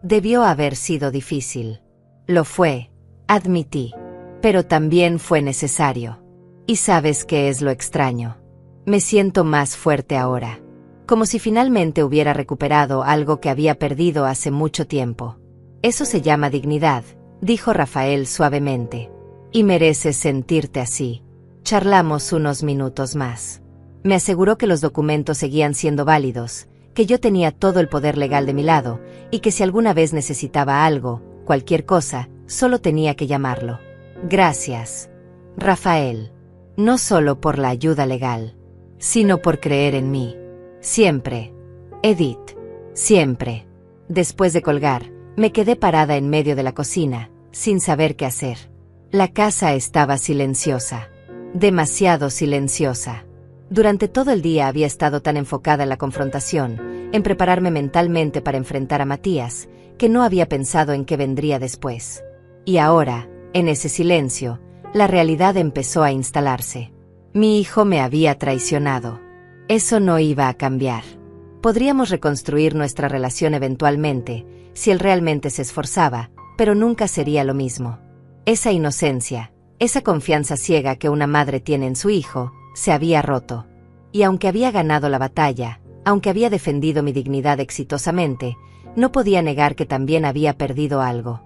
Debió haber sido difícil. Lo fue, admití. Pero también fue necesario. Y sabes qué es lo extraño. Me siento más fuerte ahora. Como si finalmente hubiera recuperado algo que había perdido hace mucho tiempo. Eso se llama dignidad, dijo Rafael suavemente. Y mereces sentirte así. Charlamos unos minutos más. Me aseguró que los documentos seguían siendo válidos, que yo tenía todo el poder legal de mi lado, y que si alguna vez necesitaba algo, cualquier cosa, solo tenía que llamarlo. Gracias, Rafael. No solo por la ayuda legal, sino por creer en mí. Siempre. Edith. Siempre. Después de colgar, me quedé parada en medio de la cocina, sin saber qué hacer. La casa estaba silenciosa. Demasiado silenciosa. Durante todo el día había estado tan enfocada en la confrontación, en prepararme mentalmente para enfrentar a Matías, que no había pensado en qué vendría después. Y ahora, en ese silencio, la realidad empezó a instalarse. Mi hijo me había traicionado. Eso no iba a cambiar. Podríamos reconstruir nuestra relación eventualmente, si él realmente se esforzaba, pero nunca sería lo mismo. Esa inocencia, esa confianza ciega que una madre tiene en su hijo, se había roto. Y aunque había ganado la batalla, aunque había defendido mi dignidad exitosamente, no podía negar que también había perdido algo.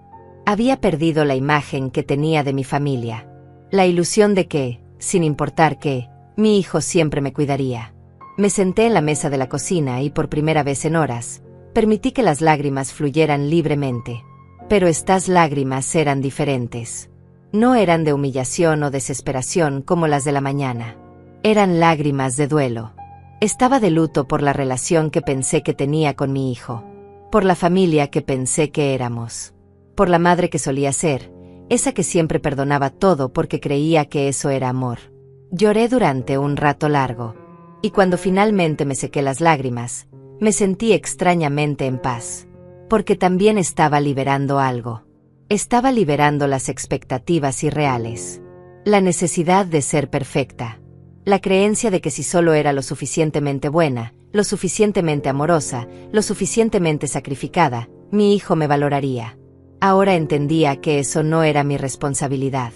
Había perdido la imagen que tenía de mi familia. La ilusión de que, sin importar qué, mi hijo siempre me cuidaría. Me senté en la mesa de la cocina y por primera vez en horas, permití que las lágrimas fluyeran libremente. Pero estas lágrimas eran diferentes. No eran de humillación o desesperación como las de la mañana. Eran lágrimas de duelo. Estaba de luto por la relación que pensé que tenía con mi hijo. Por la familia que pensé que éramos. Por la madre que solía ser, esa que siempre perdonaba todo porque creía que eso era amor. Lloré durante un rato largo. Y cuando finalmente me sequé las lágrimas, me sentí extrañamente en paz. Porque también estaba liberando algo. Estaba liberando las expectativas irreales. La necesidad de ser perfecta. La creencia de que si solo era lo suficientemente buena, lo suficientemente amorosa, lo suficientemente sacrificada, mi hijo me valoraría. Ahora entendía que eso no era mi responsabilidad.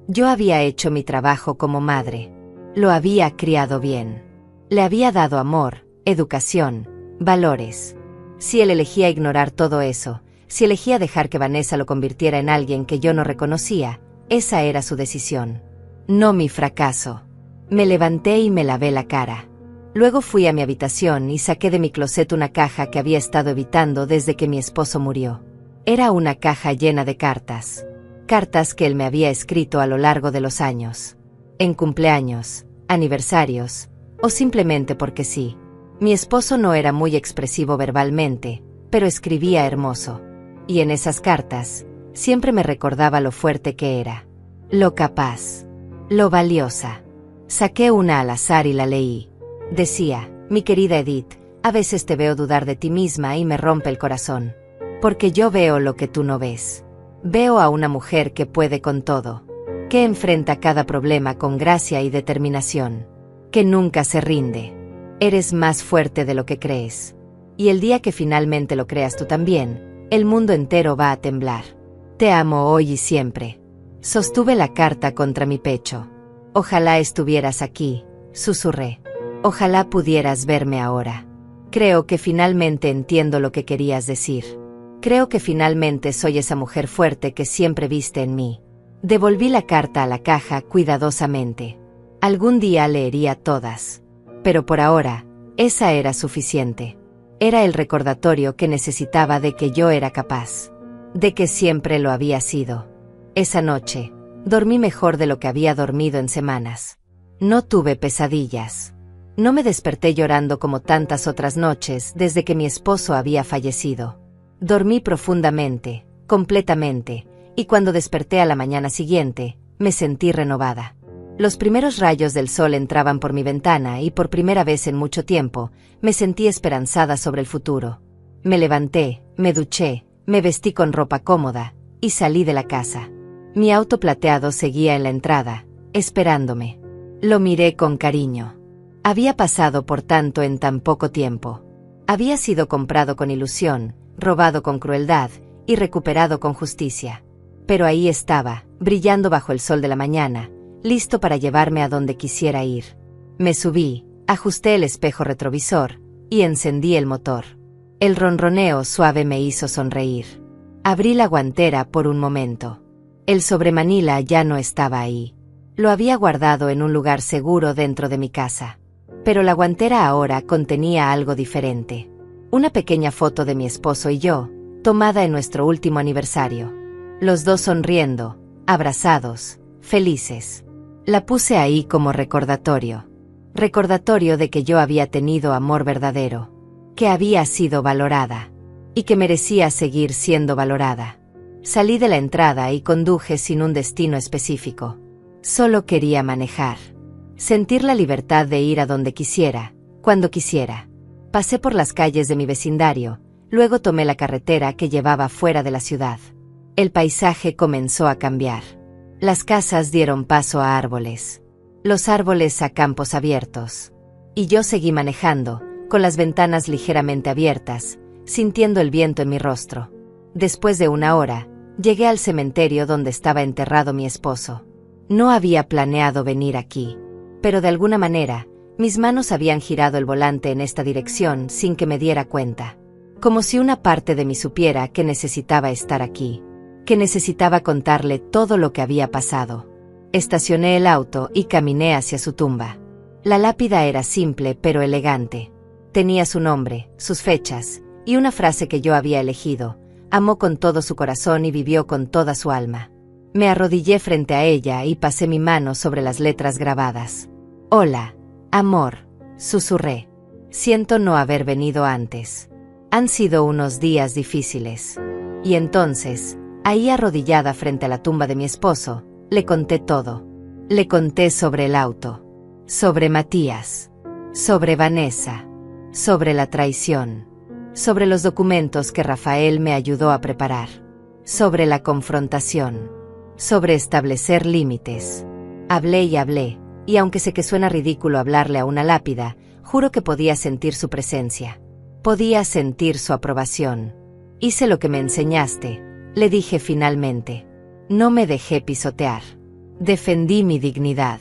Yo había hecho mi trabajo como madre. Lo había criado bien. Le había dado amor, educación, valores. Si él elegía ignorar todo eso, si elegía dejar que Vanessa lo convirtiera en alguien que yo no reconocía, esa era su decisión. No mi fracaso. Me levanté y me lavé la cara. Luego fui a mi habitación y saqué de mi closet una caja que había estado evitando desde que mi esposo murió. Era una caja llena de cartas. Cartas que él me había escrito a lo largo de los años. En cumpleaños, aniversarios, o simplemente porque sí. Mi esposo no era muy expresivo verbalmente, pero escribía hermoso. Y en esas cartas, siempre me recordaba lo fuerte que era. Lo capaz. Lo valiosa. Saqué una al azar y la leí. Decía, mi querida Edith, a veces te veo dudar de ti misma y me rompe el corazón. Porque yo veo lo que tú no ves. Veo a una mujer que puede con todo. Que enfrenta cada problema con gracia y determinación. Que nunca se rinde. Eres más fuerte de lo que crees. Y el día que finalmente lo creas tú también, el mundo entero va a temblar. Te amo hoy y siempre. Sostuve la carta contra mi pecho. Ojalá estuvieras aquí, susurré. Ojalá pudieras verme ahora. Creo que finalmente entiendo lo que querías decir. Creo que finalmente soy esa mujer fuerte que siempre viste en mí. Devolví la carta a la caja cuidadosamente. Algún día leería todas. Pero por ahora, esa era suficiente. Era el recordatorio que necesitaba de que yo era capaz. De que siempre lo había sido. Esa noche, dormí mejor de lo que había dormido en semanas. No tuve pesadillas. No me desperté llorando como tantas otras noches desde que mi esposo había fallecido. Dormí profundamente, completamente, y cuando desperté a la mañana siguiente, me sentí renovada. Los primeros rayos del sol entraban por mi ventana y por primera vez en mucho tiempo, me sentí esperanzada sobre el futuro. Me levanté, me duché, me vestí con ropa cómoda, y salí de la casa. Mi auto plateado seguía en la entrada, esperándome. Lo miré con cariño. Había pasado por tanto en tan poco tiempo. Había sido comprado con ilusión, robado con crueldad, y recuperado con justicia. Pero ahí estaba, brillando bajo el sol de la mañana, listo para llevarme a donde quisiera ir. Me subí, ajusté el espejo retrovisor, y encendí el motor. El ronroneo suave me hizo sonreír. Abrí la guantera por un momento. El sobremanila ya no estaba ahí. Lo había guardado en un lugar seguro dentro de mi casa. Pero la guantera ahora contenía algo diferente. Una pequeña foto de mi esposo y yo, tomada en nuestro último aniversario. Los dos sonriendo, abrazados, felices. La puse ahí como recordatorio. Recordatorio de que yo había tenido amor verdadero, que había sido valorada, y que merecía seguir siendo valorada. Salí de la entrada y conduje sin un destino específico. Solo quería manejar. Sentir la libertad de ir a donde quisiera, cuando quisiera. Pasé por las calles de mi vecindario, luego tomé la carretera que llevaba fuera de la ciudad. El paisaje comenzó a cambiar. Las casas dieron paso a árboles. Los árboles a campos abiertos. Y yo seguí manejando, con las ventanas ligeramente abiertas, sintiendo el viento en mi rostro. Después de una hora, llegué al cementerio donde estaba enterrado mi esposo. No había planeado venir aquí, pero de alguna manera, mis manos habían girado el volante en esta dirección sin que me diera cuenta. Como si una parte de mí supiera que necesitaba estar aquí, que necesitaba contarle todo lo que había pasado. Estacioné el auto y caminé hacia su tumba. La lápida era simple pero elegante. Tenía su nombre, sus fechas, y una frase que yo había elegido: amó con todo su corazón y vivió con toda su alma. Me arrodillé frente a ella y pasé mi mano sobre las letras grabadas. Hola, amor, susurré. Siento no haber venido antes. Han sido unos días difíciles. Y entonces, ahí arrodillada frente a la tumba de mi esposo, le conté todo. Le conté sobre el auto, sobre Matías, sobre Vanessa, sobre la traición, sobre los documentos que Rafael me ayudó a preparar, sobre la confrontación, sobre establecer límites. Hablé, y aunque sé que suena ridículo hablarle a una lápida, juro que podía sentir su presencia. Podía sentir su aprobación. Hice lo que me enseñaste, le dije finalmente. No me dejé pisotear. Defendí mi dignidad.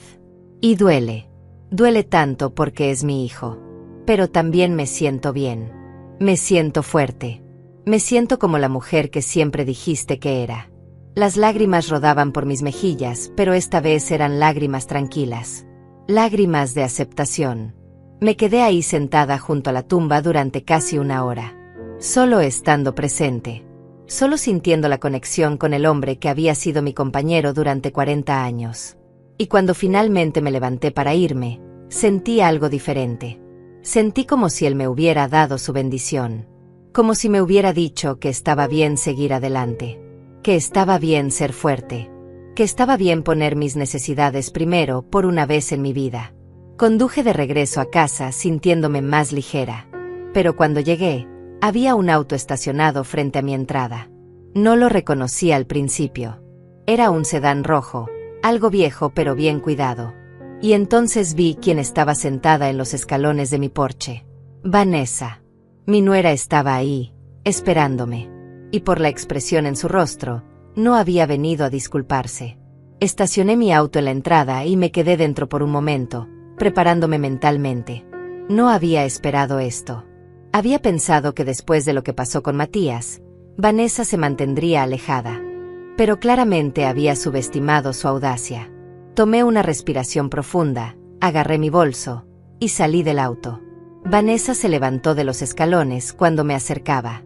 Y duele. Duele tanto porque es mi hijo. Pero también me siento bien. Me siento fuerte. Me siento como la mujer que siempre dijiste que era. Las lágrimas rodaban por mis mejillas, pero esta vez eran lágrimas tranquilas. Lágrimas de aceptación. Me quedé ahí sentada junto a la tumba durante casi una hora. Solo estando presente. Solo sintiendo la conexión con el hombre que había sido mi compañero durante 40 años. Y cuando finalmente me levanté para irme, sentí algo diferente. Sentí como si él me hubiera dado su bendición. Como si me hubiera dicho que estaba bien seguir adelante. Que estaba bien ser fuerte. Que estaba bien poner mis necesidades primero por una vez en mi vida. Conduje de regreso a casa sintiéndome más ligera. Pero cuando llegué, había un auto estacionado frente a mi entrada. No lo reconocí al principio. Era un sedán rojo, algo viejo pero bien cuidado. Y entonces vi quién estaba sentada en los escalones de mi porche. Vanessa. Mi nuera estaba ahí, esperándome. Y por la expresión en su rostro, no había venido a disculparse. Estacioné mi auto en la entrada y me quedé dentro por un momento, preparándome mentalmente. No había esperado esto. Había pensado que después de lo que pasó con Matías, Vanessa se mantendría alejada. Pero claramente había subestimado su audacia. Tomé una respiración profunda, agarré mi bolso, y salí del auto. Vanessa se levantó de los escalones cuando me acercaba.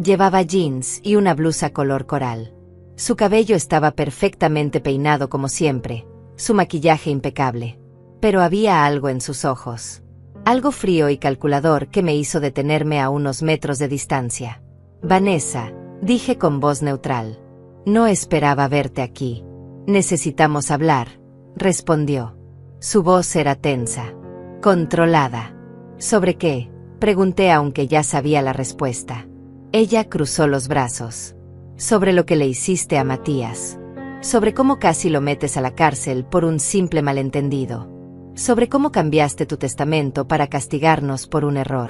Llevaba jeans y una blusa color coral. Su cabello estaba perfectamente peinado como siempre, su maquillaje impecable. Pero había algo en sus ojos. Algo frío y calculador que me hizo detenerme a unos metros de distancia. Vanessa, dije con voz neutral. No esperaba verte aquí. Necesitamos hablar, respondió. Su voz era tensa, controlada. ¿Sobre qué?, pregunté aunque ya sabía la respuesta. Ella cruzó los brazos. Sobre lo que le hiciste a Matías. Sobre cómo casi lo metes a la cárcel por un simple malentendido. Sobre cómo cambiaste tu testamento para castigarnos por un error.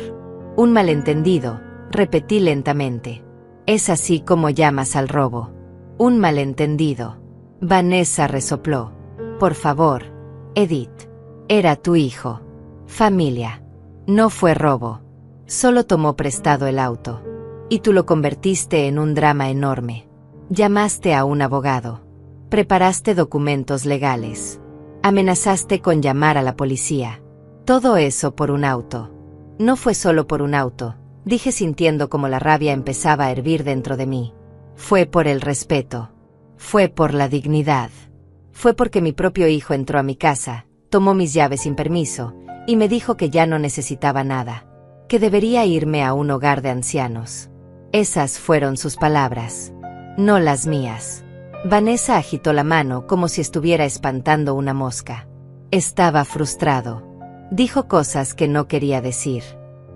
Un malentendido, repetí lentamente. Es así como llamas al robo. Un malentendido. Vanessa resopló. Por favor, Edith. Era tu hijo. Familia. No fue robo. Solo tomó prestado el auto. Y tú lo convertiste en un drama enorme. Llamaste a un abogado. Preparaste documentos legales. Amenazaste con llamar a la policía. Todo eso por un auto. No fue solo por un auto, dije sintiendo como la rabia empezaba a hervir dentro de mí. Fue por el respeto. Fue por la dignidad. Fue porque mi propio hijo entró a mi casa, tomó mis llaves sin permiso, y me dijo que ya no necesitaba nada. Que debería irme a un hogar de ancianos. Esas fueron sus palabras. No las mías. Vanessa agitó la mano como si estuviera espantando una mosca. Estaba frustrado. Dijo cosas que no quería decir.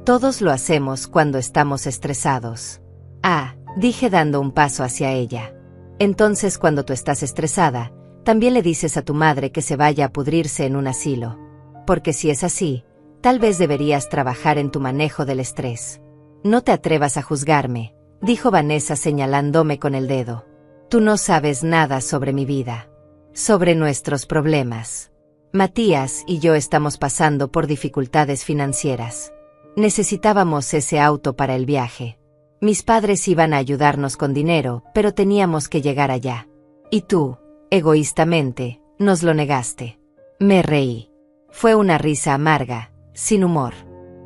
Todos lo hacemos cuando estamos estresados. Ah, dije dando un paso hacia ella. Entonces cuando tú estás estresada, también le dices a tu madre que se vaya a pudrirse en un asilo. Porque si es así, tal vez deberías trabajar en tu manejo del estrés. No te atrevas a juzgarme, dijo Vanessa señalándome con el dedo. Tú no sabes nada sobre mi vida. Sobre nuestros problemas. Matías y yo estamos pasando por dificultades financieras. Necesitábamos ese auto para el viaje. Mis padres iban a ayudarnos con dinero, pero teníamos que llegar allá. Y tú, egoístamente, nos lo negaste. Me reí. Fue una risa amarga, sin humor.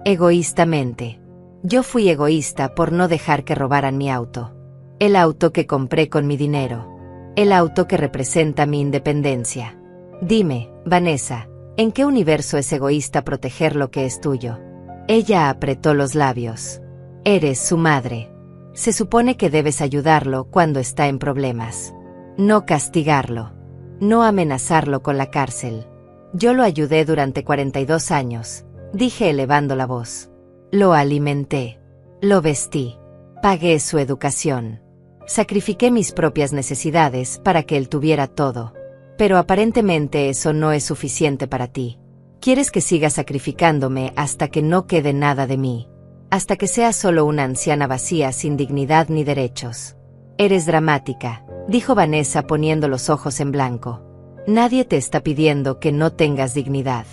Egoístamente. Yo fui egoísta por no dejar que robaran mi auto. El auto que compré con mi dinero. El auto que representa mi independencia. Dime, Vanessa, ¿en qué universo es egoísta proteger lo que es tuyo? Ella apretó los labios. Eres su madre. Se supone que debes ayudarlo cuando está en problemas. No castigarlo. No amenazarlo con la cárcel. Yo lo ayudé durante 42 años, dije elevando la voz. Lo alimenté. Lo vestí. Pagué su educación. Sacrifiqué mis propias necesidades para que él tuviera todo. Pero aparentemente eso no es suficiente para ti. Quieres que siga sacrificándome hasta que no quede nada de mí. Hasta que sea solo una anciana vacía sin dignidad ni derechos. Eres dramática, dijo Vanessa poniendo los ojos en blanco. Nadie te está pidiendo que no tengas dignidad.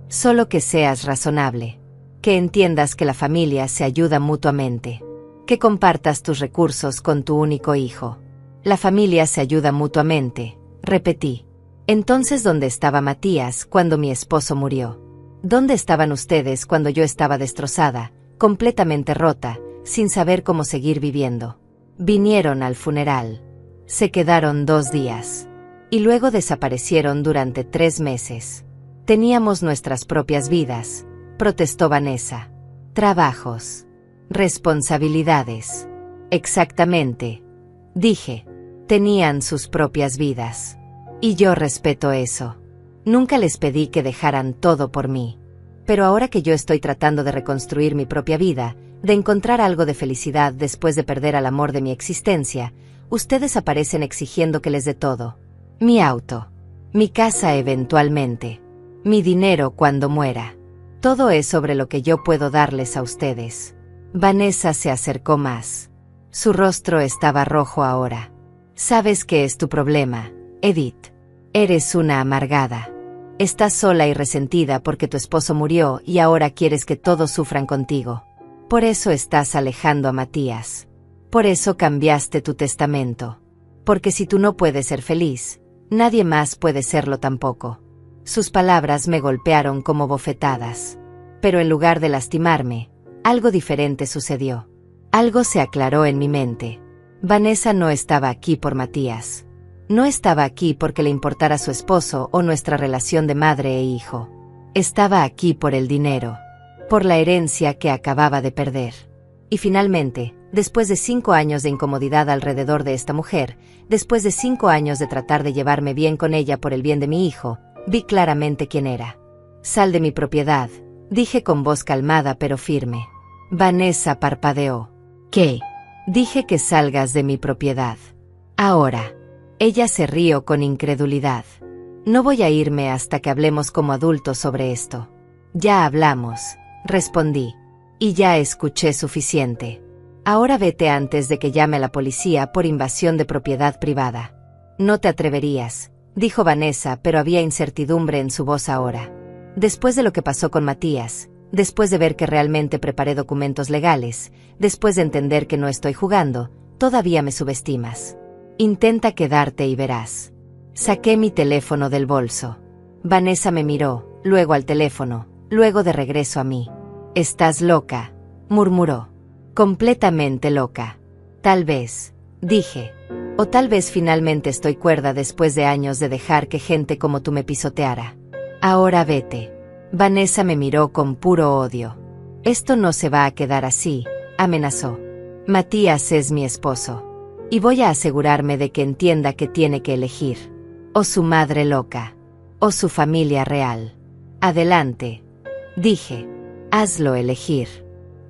Solo que seas razonable. Que entiendas que la familia se ayuda mutuamente. Que compartas tus recursos con tu único hijo. La familia se ayuda mutuamente, repetí. Entonces, ¿dónde estaba Matías cuando mi esposo murió? ¿Dónde estaban ustedes cuando yo estaba destrozada, completamente rota, sin saber cómo seguir viviendo? Vinieron al funeral. Se quedaron 2 días. Y luego desaparecieron durante 3 meses. Teníamos nuestras propias vidas, protestó Vanessa. Trabajos. Responsabilidades. Exactamente. Dije. Tenían sus propias vidas. Y yo respeto eso. Nunca les pedí que dejaran todo por mí. Pero ahora que yo estoy tratando de reconstruir mi propia vida, de encontrar algo de felicidad después de perder al amor de mi existencia, ustedes aparecen exigiendo que les dé todo. Mi auto. Mi casa eventualmente. Mi dinero cuando muera. Todo es sobre lo que yo puedo darles a ustedes. Vanessa se acercó más. Su rostro estaba rojo ahora. ¿Sabes qué es tu problema, Edith? Eres una amargada. Estás sola y resentida porque tu esposo murió y ahora quieres que todos sufran contigo. Por eso estás alejando a Matías. Por eso cambiaste tu testamento. Porque si tú no puedes ser feliz, nadie más puede serlo tampoco. Sus palabras me golpearon como bofetadas. Pero en lugar de lastimarme, algo diferente sucedió. Algo se aclaró en mi mente. Vanessa no estaba aquí por Matías. No estaba aquí porque le importara su esposo o nuestra relación de madre e hijo. Estaba aquí por el dinero. por la herencia que acababa de perder. Y finalmente, después de 5 años de incomodidad alrededor de esta mujer, después de 5 años de tratar de llevarme bien con ella por el bien de mi hijo, vi claramente quién era. «Sal de mi propiedad», dije con voz calmada pero firme. Vanessa parpadeó. «¿Qué?» Dije que salgas de mi propiedad. Ahora. Ella se rió con incredulidad. No voy a irme hasta que hablemos como adultos sobre esto. Ya hablamos, respondí. Y ya escuché suficiente. Ahora vete antes de que llame a la policía por invasión de propiedad privada. No te atreverías, dijo Vanessa, pero había incertidumbre en su voz ahora. Después de lo que pasó con Matías, después de ver que realmente preparé documentos legales, después de entender que no estoy jugando, todavía me subestimas. Intenta quedarte y verás. Saqué mi teléfono del bolso. Vanessa me miró, luego al teléfono, luego de regreso a mí. «Estás loca», murmuró. «Completamente loca». «Tal vez», dije. «O tal vez finalmente estoy cuerda después de años de dejar que gente como tú me pisoteara. Ahora vete». Vanessa me miró con puro odio. «Esto no se va a quedar así», amenazó. «Matías es mi esposo. Y voy a asegurarme de que entienda que tiene que elegir. O su madre loca. O su familia real. Adelante», dije. «Hazlo elegir».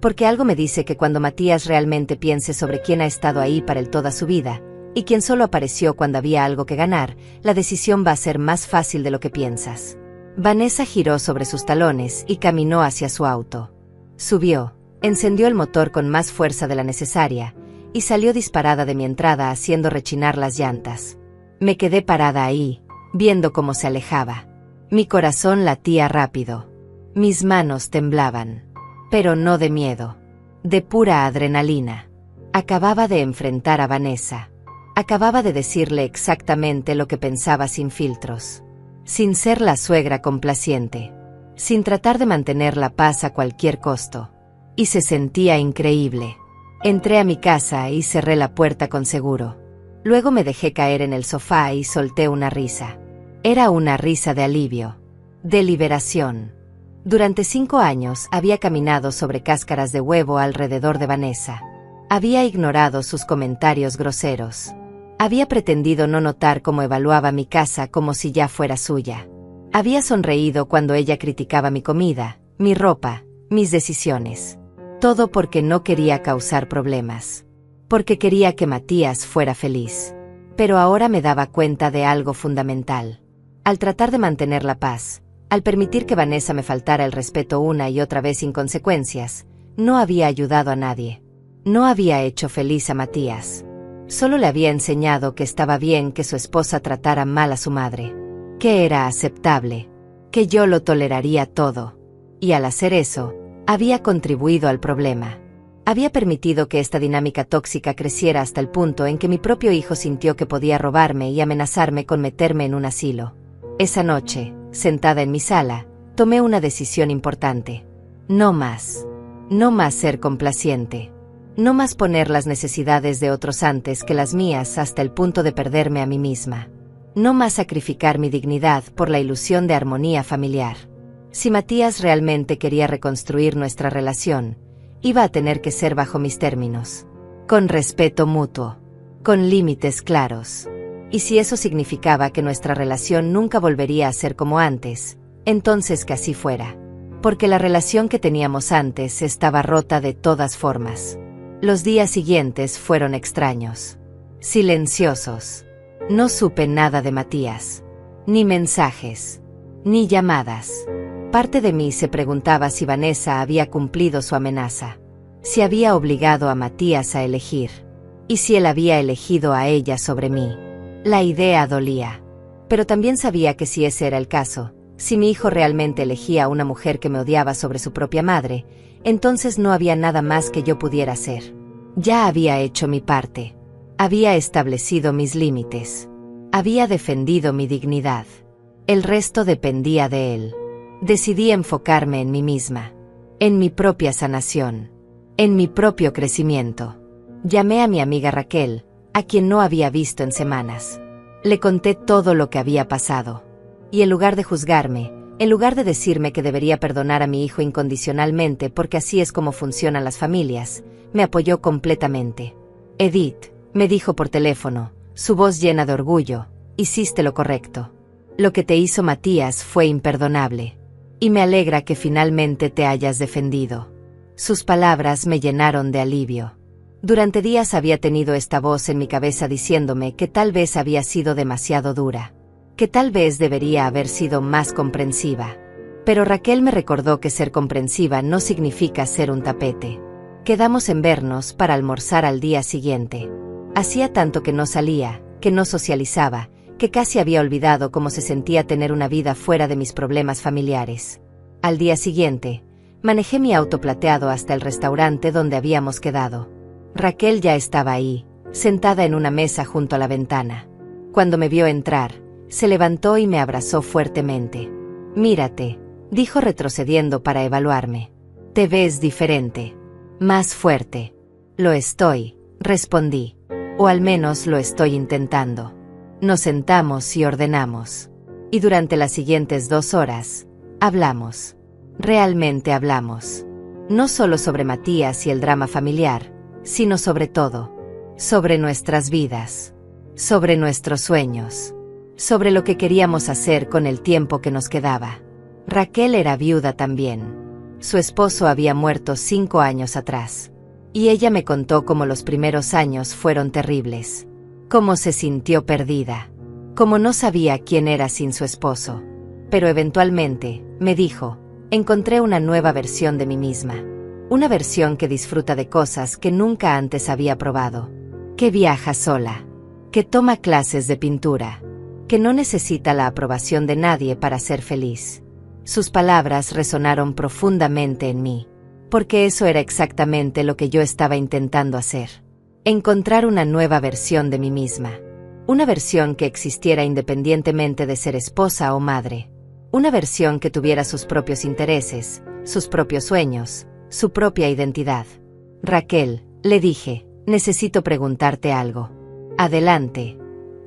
Porque algo me dice que cuando Matías realmente piense sobre quién ha estado ahí para él toda su vida, y quién solo apareció cuando había algo que ganar, la decisión va a ser más fácil de lo que piensas. Vanessa giró sobre sus talones y caminó hacia su auto. Subió, encendió el motor con más fuerza de la necesaria, y salió disparada de mi entrada haciendo rechinar las llantas. Me quedé parada ahí, viendo cómo se alejaba. Mi corazón latía rápido. Mis manos temblaban. Pero no de miedo. De pura adrenalina. Acababa de enfrentar a Vanessa. Acababa de decirle exactamente lo que pensaba sin filtros. Sin ser la suegra complaciente. Sin tratar de mantener la paz a cualquier costo. Y se sentía increíble. Entré a mi casa y cerré la puerta con seguro. Luego me dejé caer en el sofá y solté una risa. Era una risa de alivio. De liberación. Durante 5 años había caminado sobre cáscaras de huevo alrededor de Vanessa. Había ignorado sus comentarios groseros. Había pretendido no notar cómo evaluaba mi casa como si ya fuera suya. Había sonreído cuando ella criticaba mi comida, mi ropa, mis decisiones. Todo porque no quería causar problemas. Porque quería que Matías fuera feliz. Pero ahora me daba cuenta de algo fundamental. Al tratar de mantener la paz, al permitir que Vanessa me faltara el respeto una y otra vez sin consecuencias, no había ayudado a nadie. No había hecho feliz a Matías. Solo le había enseñado que estaba bien que su esposa tratara mal a su madre. Que era aceptable. Que yo lo toleraría todo. Y al hacer eso, había contribuido al problema. Había permitido que esta dinámica tóxica creciera hasta el punto en que mi propio hijo sintió que podía robarme y amenazarme con meterme en un asilo. Esa noche, sentada en mi sala, tomé una decisión importante. No más. No más ser complaciente. No más poner las necesidades de otros antes que las mías hasta el punto de perderme a mí misma. No más sacrificar mi dignidad por la ilusión de armonía familiar. Si Matías realmente quería reconstruir nuestra relación, iba a tener que ser bajo mis términos. Con respeto mutuo. Con límites claros. Y si eso significaba que nuestra relación nunca volvería a ser como antes, entonces que así fuera. Porque la relación que teníamos antes estaba rota de todas formas. Los días siguientes fueron extraños. Silenciosos. No supe nada de Matías. Ni mensajes. Ni llamadas. Parte de mí se preguntaba si Vanessa había cumplido su amenaza. Si había obligado a Matías a elegir. Y si él había elegido a ella sobre mí. La idea dolía. Pero también sabía que si ese era el caso, si mi hijo realmente elegía a una mujer que me odiaba sobre su propia madre, entonces no había nada más que yo pudiera hacer. Ya había hecho mi parte. Había establecido mis límites. Había defendido mi dignidad. El resto dependía de él. Decidí enfocarme en mí misma. En mi propia sanación. En mi propio crecimiento. Llamé a mi amiga Raquel, a quien no había visto en semanas. Le conté todo lo que había pasado. Y en lugar de juzgarme, En lugar de decirme que debería perdonar a mi hijo incondicionalmente porque así es como funcionan las familias, me apoyó completamente. Edith, me dijo por teléfono, su voz llena de orgullo, hiciste lo correcto. Lo que te hizo Matías fue imperdonable. Y me alegra que finalmente te hayas defendido. Sus palabras me llenaron de alivio. Durante días había tenido esta voz en mi cabeza diciéndome que tal vez había sido demasiado dura, que tal vez debería haber sido más comprensiva. Pero Raquel me recordó que ser comprensiva no significa ser un tapete. Quedamos en vernos para almorzar al día siguiente. Hacía tanto que no salía, que no socializaba, que casi había olvidado cómo se sentía tener una vida fuera de mis problemas familiares. Al día siguiente, manejé mi auto plateado hasta el restaurante donde habíamos quedado. Raquel ya estaba ahí, sentada en una mesa junto a la ventana. Cuando me vio entrar, se levantó y me abrazó fuertemente. Mírate, dijo retrocediendo para evaluarme. Te ves diferente. Más fuerte. Lo estoy, respondí. O al menos lo estoy intentando. Nos sentamos y ordenamos. Y durante las siguientes 2 horas, hablamos. Realmente hablamos. No solo sobre Matías y el drama familiar, sino sobre todo. Sobre nuestras vidas. Sobre nuestros sueños. Sobre lo que queríamos hacer con el tiempo que nos quedaba. Raquel era viuda también. Su esposo había muerto 5 años atrás. Y ella me contó cómo los primeros años fueron terribles. Cómo se sintió perdida. Cómo no sabía quién era sin su esposo. Pero eventualmente, me dijo, encontré una nueva versión de mí misma. Una versión que disfruta de cosas que nunca antes había probado. Que viaja sola. Que toma clases de pintura. Que no necesita la aprobación de nadie para ser feliz. Sus palabras resonaron profundamente en mí. Porque eso era exactamente lo que yo estaba intentando hacer. Encontrar una nueva versión de mí misma. Una versión que existiera independientemente de ser esposa o madre. Una versión que tuviera sus propios intereses, sus propios sueños, su propia identidad. Raquel, le dije, necesito preguntarte algo. Adelante,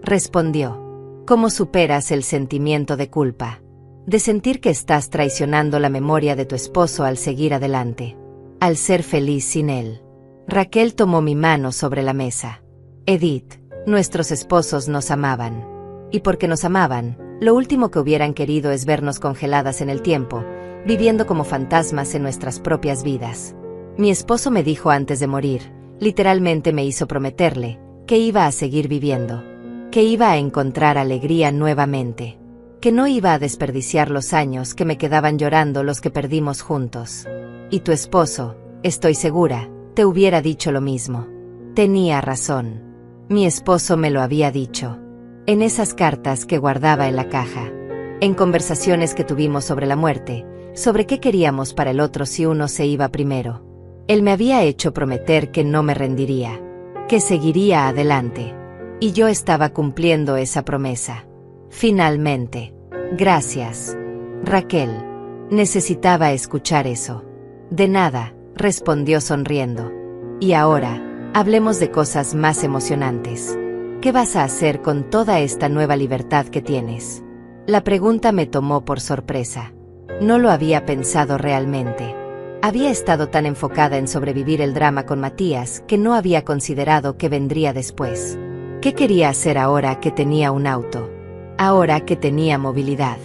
respondió. ¿Cómo superas el sentimiento de culpa? De sentir que estás traicionando la memoria de tu esposo al seguir adelante. Al ser feliz sin él. Raquel tomó mi mano sobre la mesa. Edith, nuestros esposos nos amaban. Y porque nos amaban, lo último que hubieran querido es vernos congeladas en el tiempo, viviendo como fantasmas en nuestras propias vidas. Mi esposo me dijo antes de morir, literalmente me hizo prometerle, que iba a seguir viviendo. Que iba a encontrar alegría nuevamente. Que no iba a desperdiciar los años que me quedaban llorando los que perdimos juntos. Y tu esposo, estoy segura, te hubiera dicho lo mismo. Tenía razón. Mi esposo me lo había dicho. En esas cartas que guardaba en la caja. En conversaciones que tuvimos sobre la muerte, sobre qué queríamos para el otro si uno se iba primero. Él me había hecho prometer que no me rendiría. Que seguiría adelante. Y yo estaba cumpliendo esa promesa. Finalmente. Gracias. Raquel. Necesitaba escuchar eso. De nada, respondió sonriendo. Y ahora, hablemos de cosas más emocionantes. ¿Qué vas a hacer con toda esta nueva libertad que tienes? La pregunta me tomó por sorpresa. No lo había pensado realmente. Había estado tan enfocada en sobrevivir el drama con Matías que no había considerado qué vendría después. ¿Qué quería hacer ahora que tenía un auto? Ahora que tenía movilidad.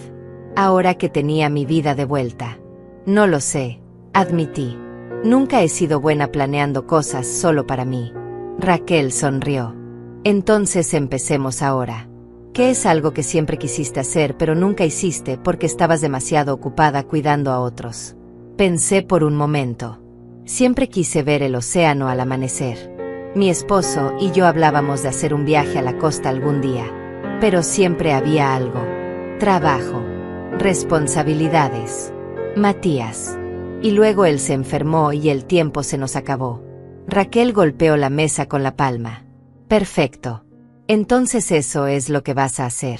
Ahora que tenía mi vida de vuelta. No lo sé, admití. Nunca he sido buena planeando cosas solo para mí. Raquel sonrió. Entonces empecemos ahora. ¿Qué es algo que siempre quisiste hacer pero nunca hiciste porque estabas demasiado ocupada cuidando a otros? Pensé por un momento. Siempre quise ver el océano al amanecer. Mi esposo y yo hablábamos de hacer un viaje a la costa algún día. Pero siempre había algo. Trabajo. Responsabilidades. Matías. Y luego él se enfermó y el tiempo se nos acabó. Raquel golpeó la mesa con la palma. Perfecto. Entonces eso es lo que vas a hacer.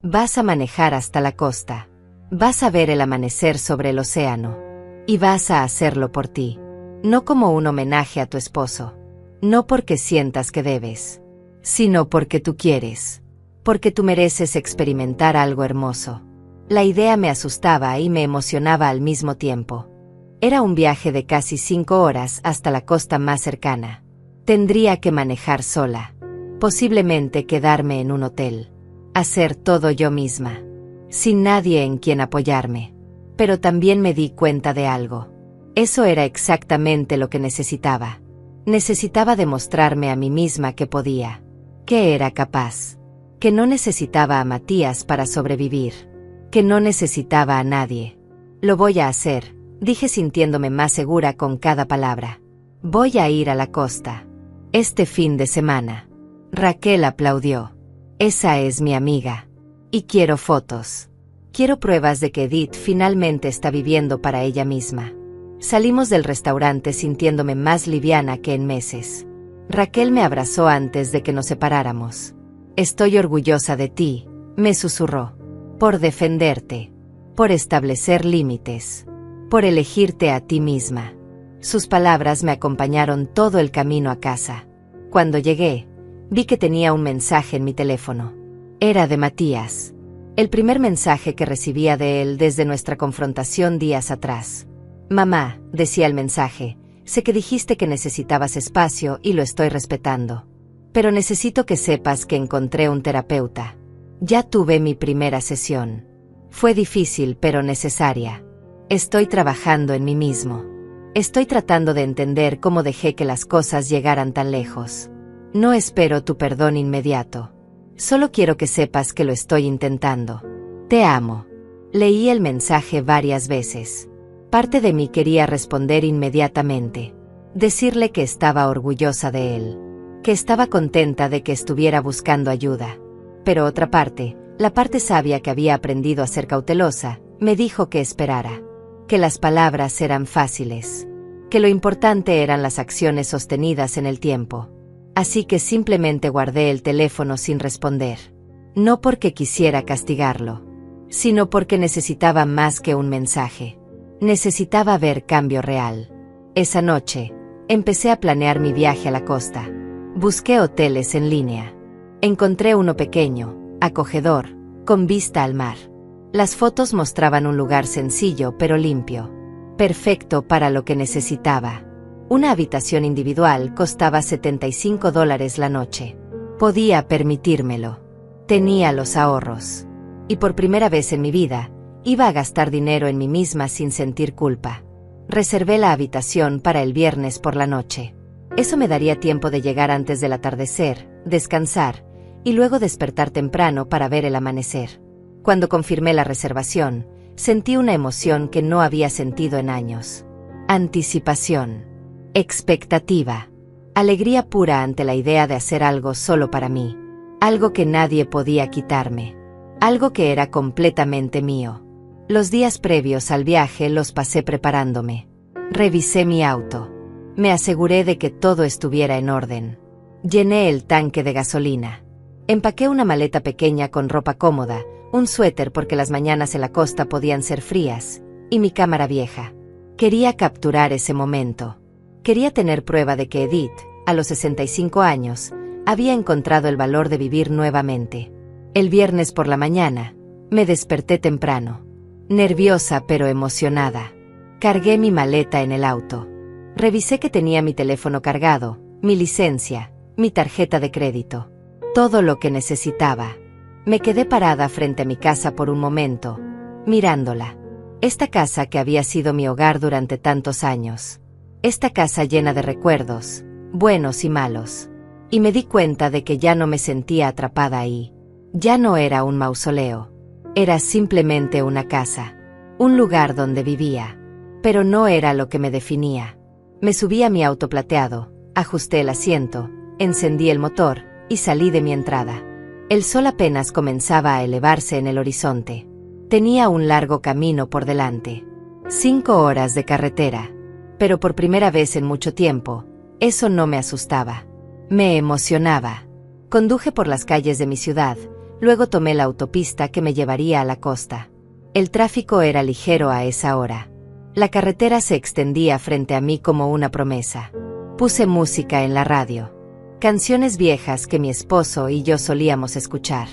Vas a manejar hasta la costa. Vas a ver el amanecer sobre el océano. Y vas a hacerlo por ti. No como un homenaje a tu esposo. No porque sientas que debes. Sino porque tú quieres. Porque tú mereces experimentar algo hermoso. La idea me asustaba y me emocionaba al mismo tiempo. Era un viaje de casi 5 horas hasta la costa más cercana. Tendría que manejar sola. Posiblemente quedarme en un hotel. Hacer todo yo misma. Sin nadie en quien apoyarme. Pero también me di cuenta de algo. Eso era exactamente lo que necesitaba. Necesitaba demostrarme a mí misma que podía. Que era capaz. Que no necesitaba a Matías para sobrevivir. Que no necesitaba a nadie. Lo voy a hacer, dije sintiéndome más segura con cada palabra. Voy a ir a la costa. Este fin de semana. Raquel aplaudió. Esa es mi amiga. Y quiero fotos. Quiero pruebas de que Edith finalmente está viviendo para ella misma. Salimos del restaurante sintiéndome más liviana que en meses. Raquel me abrazó antes de que nos separáramos. Estoy orgullosa de ti, me susurró. Por defenderte. Por establecer límites. Por elegirte a ti misma. Sus palabras me acompañaron todo el camino a casa. Cuando llegué, vi que tenía un mensaje en mi teléfono. Era de Matías. El primer mensaje que recibía de él desde nuestra confrontación días atrás. Mamá, decía el mensaje, sé que dijiste que necesitabas espacio y lo estoy respetando. Pero necesito que sepas que encontré un terapeuta. Ya tuve mi primera sesión. Fue difícil pero necesaria. Estoy trabajando en mí mismo. Estoy tratando de entender cómo dejé que las cosas llegaran tan lejos. No espero tu perdón inmediato. Solo quiero que sepas que lo estoy intentando. Te amo. Leí el mensaje varias veces. Parte de mí quería responder inmediatamente. Decirle que estaba orgullosa de él. Que estaba contenta de que estuviera buscando ayuda. Pero otra parte, la parte sabia que había aprendido a ser cautelosa, me dijo que esperara. Que las palabras eran fáciles. Que lo importante eran las acciones sostenidas en el tiempo. Así que simplemente guardé el teléfono sin responder. No porque quisiera castigarlo, sino porque necesitaba más que un mensaje. Necesitaba ver cambio real. Esa noche, empecé a planear mi viaje a la costa. Busqué hoteles en línea. Encontré uno pequeño, acogedor, con vista al mar. Las fotos mostraban un lugar sencillo pero limpio. Perfecto para lo que necesitaba. Una habitación individual costaba $75 la noche. Podía permitírmelo. Tenía los ahorros. Y por primera vez en mi vida, iba a gastar dinero en mí misma sin sentir culpa. Reservé la habitación para el viernes por la noche. Eso me daría tiempo de llegar antes del atardecer, descansar, y luego despertar temprano para ver el amanecer. Cuando confirmé la reservación, sentí una emoción que no había sentido en años. Anticipación. Expectativa. Alegría pura ante la idea de hacer algo solo para mí. Algo que nadie podía quitarme. Algo que era completamente mío. Los días previos al viaje los pasé preparándome. Revisé mi auto. Me aseguré de que todo estuviera en orden. Llené el tanque de gasolina. Empaqué una maleta pequeña con ropa cómoda, un suéter porque las mañanas en la costa podían ser frías, y mi cámara vieja. Quería capturar ese momento. Quería tener prueba de que Edith, a los 65 años, había encontrado el valor de vivir nuevamente. El viernes por la mañana, me desperté temprano. Nerviosa pero emocionada. Cargué mi maleta en el auto. Revisé que tenía mi teléfono cargado, mi licencia, mi tarjeta de crédito. Todo lo que necesitaba. Me quedé parada frente a mi casa por un momento, mirándola. Esta casa que había sido mi hogar durante tantos años. Esta casa llena de recuerdos, buenos y malos. Y me di cuenta de que ya no me sentía atrapada ahí. Ya no era un mausoleo. Era simplemente una casa. Un lugar donde vivía. Pero no era lo que me definía. Me subí a mi auto plateado, ajusté el asiento, encendí el motor, y salí de mi entrada. El sol apenas comenzaba a elevarse en el horizonte. Tenía un largo camino por delante. 5 horas de carretera. Pero por primera vez en mucho tiempo, eso no me asustaba. Me emocionaba. Conduje por las calles de mi ciudad, luego tomé la autopista que me llevaría a la costa. El tráfico era ligero a esa hora. La carretera se extendía frente a mí como una promesa. Puse música en la radio. Canciones viejas que mi esposo y yo solíamos escuchar.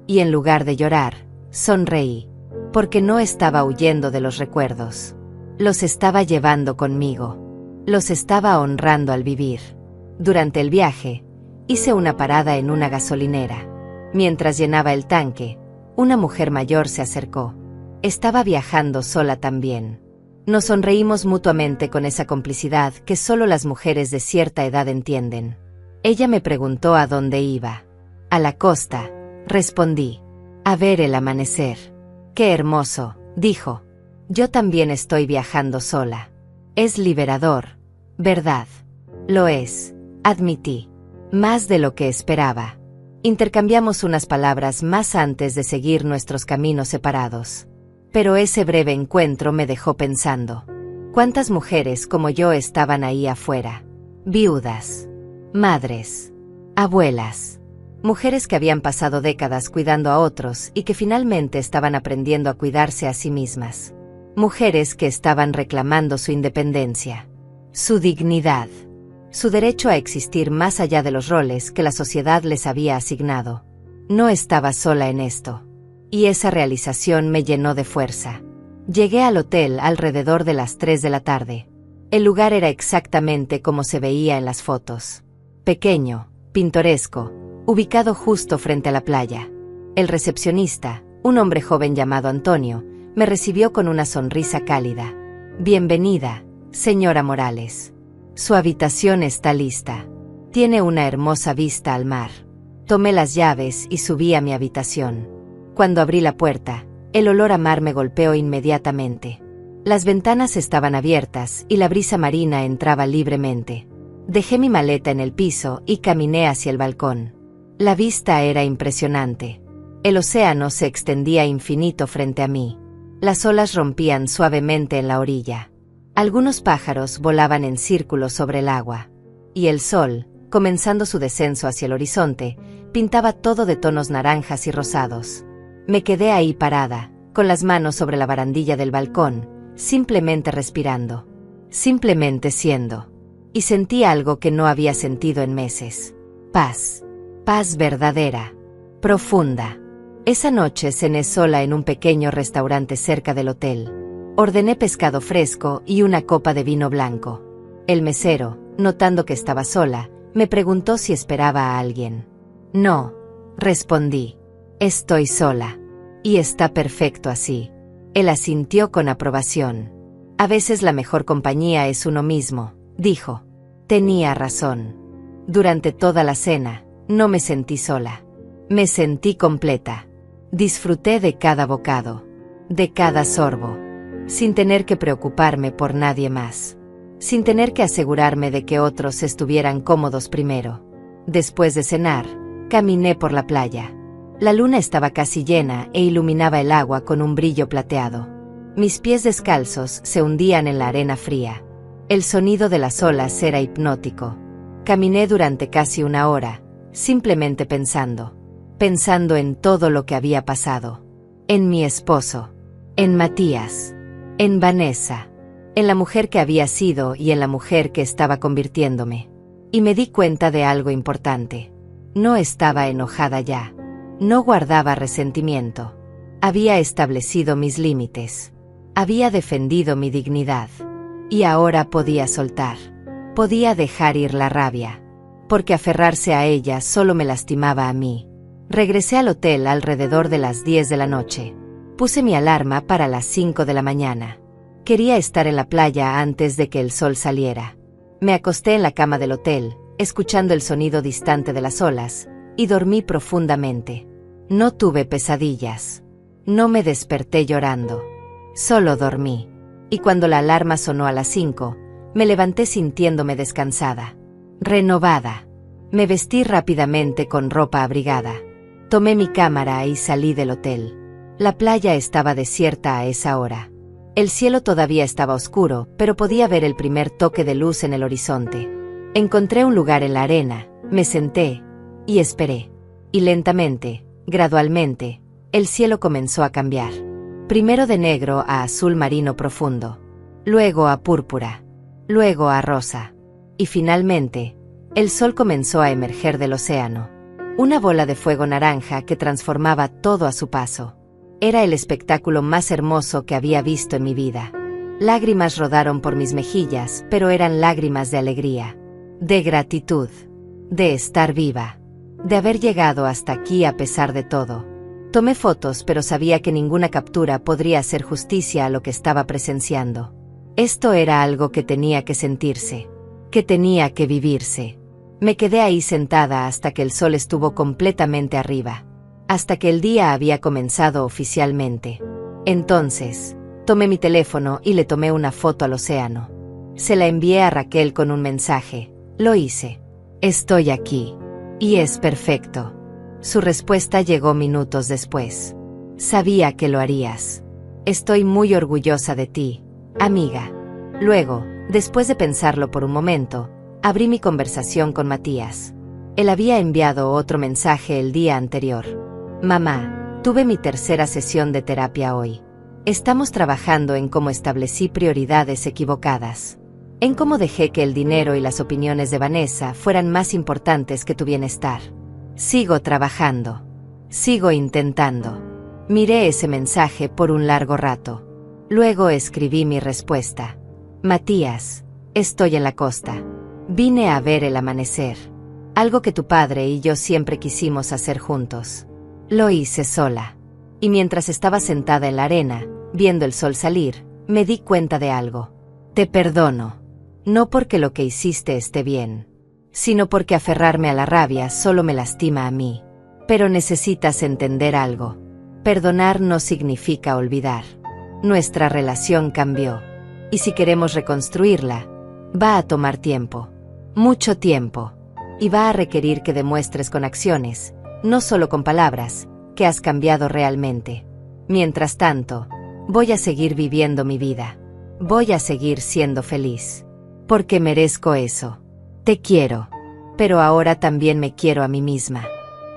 Y en lugar de llorar, sonreí. porque no estaba huyendo de los recuerdos. Los estaba llevando conmigo. Los estaba honrando al vivir. Durante el viaje, hice una parada en una gasolinera. Mientras llenaba el tanque, una mujer mayor se acercó. Estaba viajando sola también. Nos sonreímos mutuamente con esa complicidad que solo las mujeres de cierta edad entienden. Ella me preguntó a dónde iba. A la costa, respondí. A ver el amanecer. Qué hermoso, dijo. Yo también estoy viajando sola. Es liberador, ¿verdad? Lo es, admití. Más de lo que esperaba. Intercambiamos unas palabras más antes de seguir nuestros caminos separados. Pero ese breve encuentro me dejó pensando. ¿Cuántas mujeres como yo estaban ahí afuera? Viudas, madres, abuelas, mujeres que habían pasado décadas cuidando a otros y que finalmente estaban aprendiendo a cuidarse a sí mismas. Mujeres que estaban reclamando su independencia, su dignidad, su derecho a existir más allá de los roles que la sociedad les había asignado. No estaba sola en esto. Y esa realización me llenó de fuerza. Llegué al hotel alrededor de las 3 de la tarde. El lugar era exactamente como se veía en las fotos. Pequeño, pintoresco, ubicado justo frente a la playa. El recepcionista, un hombre joven llamado Antonio, me recibió con una sonrisa cálida. Bienvenida, señora Morales. Su habitación está lista. Tiene una hermosa vista al mar. Tomé las llaves y subí a mi habitación. Cuando abrí la puerta, el olor a mar me golpeó inmediatamente. Las ventanas estaban abiertas y la brisa marina entraba libremente. Dejé mi maleta en el piso y caminé hacia el balcón. La vista era impresionante. El océano se extendía infinito frente a mí. Las olas rompían suavemente en la orilla. Algunos pájaros volaban en círculos sobre el agua. Y el sol, comenzando su descenso hacia el horizonte, pintaba todo de tonos naranjas y rosados. Me quedé ahí parada, con las manos sobre la barandilla del balcón, simplemente respirando. Simplemente siendo. Y sentí algo que no había sentido en meses. Paz. Paz verdadera. Profunda. Esa noche cené sola en un pequeño restaurante cerca del hotel. Ordené pescado fresco y una copa de vino blanco. El mesero, notando que estaba sola, me preguntó si esperaba a alguien. No, respondí. Estoy sola. Y está perfecto así. Él asintió con aprobación. A veces la mejor compañía es uno mismo, dijo. Tenía razón. Durante toda la cena, no me sentí sola. Me sentí completa. Disfruté de cada bocado, de cada sorbo, sin tener que preocuparme por nadie más. Sin tener que asegurarme de que otros estuvieran cómodos primero. Después de cenar, caminé por la playa. La luna estaba casi llena e iluminaba el agua con un brillo plateado. Mis pies descalzos se hundían en la arena fría. El sonido de las olas era hipnótico. Caminé durante casi una hora, simplemente pensando. Pensando en todo lo que había pasado. En mi esposo. En Matías. En Vanessa. En la mujer que había sido y en la mujer que estaba convirtiéndome. Y me di cuenta de algo importante. No estaba enojada ya. No guardaba resentimiento. Había establecido mis límites. Había defendido mi dignidad. Y ahora podía soltar. Podía dejar ir la rabia. Porque aferrarse a ella solo me lastimaba a mí. Regresé al hotel alrededor de las 10 de la noche. Puse mi alarma para las 5 de la mañana. Quería estar en la playa antes de que el sol saliera. Me acosté en la cama del hotel, escuchando el sonido distante de las olas, y dormí profundamente. No tuve pesadillas. No me desperté llorando. Solo dormí. Y cuando la alarma sonó a las 5, me levanté sintiéndome descansada. Renovada. Me vestí rápidamente con ropa abrigada. Tomé mi cámara y salí del hotel. La playa estaba desierta a esa hora. El cielo todavía estaba oscuro, pero podía ver el primer toque de luz en el horizonte. Encontré un lugar en la arena, me senté y esperé. Y lentamente, gradualmente, el cielo comenzó a cambiar. Primero de negro a azul marino profundo. Luego a púrpura. Luego a rosa. Y finalmente, el sol comenzó a emerger del océano. Una bola de fuego naranja que transformaba todo a su paso. Era el espectáculo más hermoso que había visto en mi vida. Lágrimas rodaron por mis mejillas, pero eran lágrimas de alegría, de gratitud, de estar viva, de haber llegado hasta aquí a pesar de todo. Tomé fotos, pero sabía que ninguna captura podría hacer justicia a lo que estaba presenciando. Esto era algo que tenía que sentirse, que tenía que vivirse. Me quedé ahí sentada hasta que el sol estuvo completamente arriba, hasta que el día había comenzado oficialmente. Entonces, tomé mi teléfono y le tomé una foto al océano. Se la envié a Raquel con un mensaje. Lo hice. Estoy aquí. Y es perfecto. Su respuesta llegó minutos después. Sabía que lo harías. Estoy muy orgullosa de ti, amiga. Luego, después de pensarlo por un momento, abrí mi conversación con Matías. Él había enviado otro mensaje el día anterior. Mamá, tuve mi tercera sesión de terapia hoy. Estamos trabajando en cómo establecí prioridades equivocadas. En cómo dejé que el dinero y las opiniones de Vanessa fueran más importantes que tu bienestar. Sigo trabajando. Sigo intentando. Miré ese mensaje por un largo rato. Luego escribí mi respuesta. Matías, estoy en la costa. Vine a ver el amanecer. Algo que tu padre y yo siempre quisimos hacer juntos. Lo hice sola. Y mientras estaba sentada en la arena, viendo el sol salir, me di cuenta de algo. Te perdono. No porque lo que hiciste esté bien, sino porque aferrarme a la rabia solo me lastima a mí. Pero necesitas entender algo. Perdonar no significa olvidar. Nuestra relación cambió. Y si queremos reconstruirla, va a tomar tiempo. Mucho tiempo. Y va a requerir que demuestres con acciones, no solo con palabras, que has cambiado realmente. Mientras tanto, voy a seguir viviendo mi vida. Voy a seguir siendo feliz. Porque merezco eso. Te quiero. Pero ahora también me quiero a mí misma.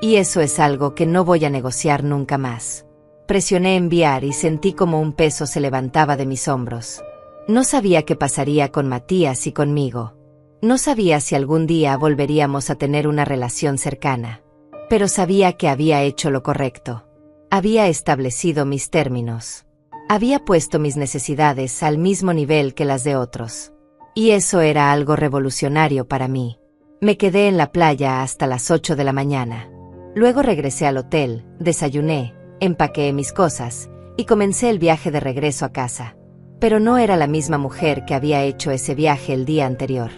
Y eso es algo que no voy a negociar nunca más. Presioné enviar y sentí como un peso se levantaba de mis hombros. No sabía qué pasaría con Matías y conmigo. No sabía si algún día volveríamos a tener una relación cercana. Pero sabía que había hecho lo correcto. Había establecido mis términos. Había puesto mis necesidades al mismo nivel que las de otros. Y eso era algo revolucionario para mí. Me quedé en la playa hasta las 8 de la mañana. Luego regresé al hotel, desayuné, empaqué mis cosas, y comencé el viaje de regreso a casa. Pero no era la misma mujer que había hecho ese viaje el día anterior.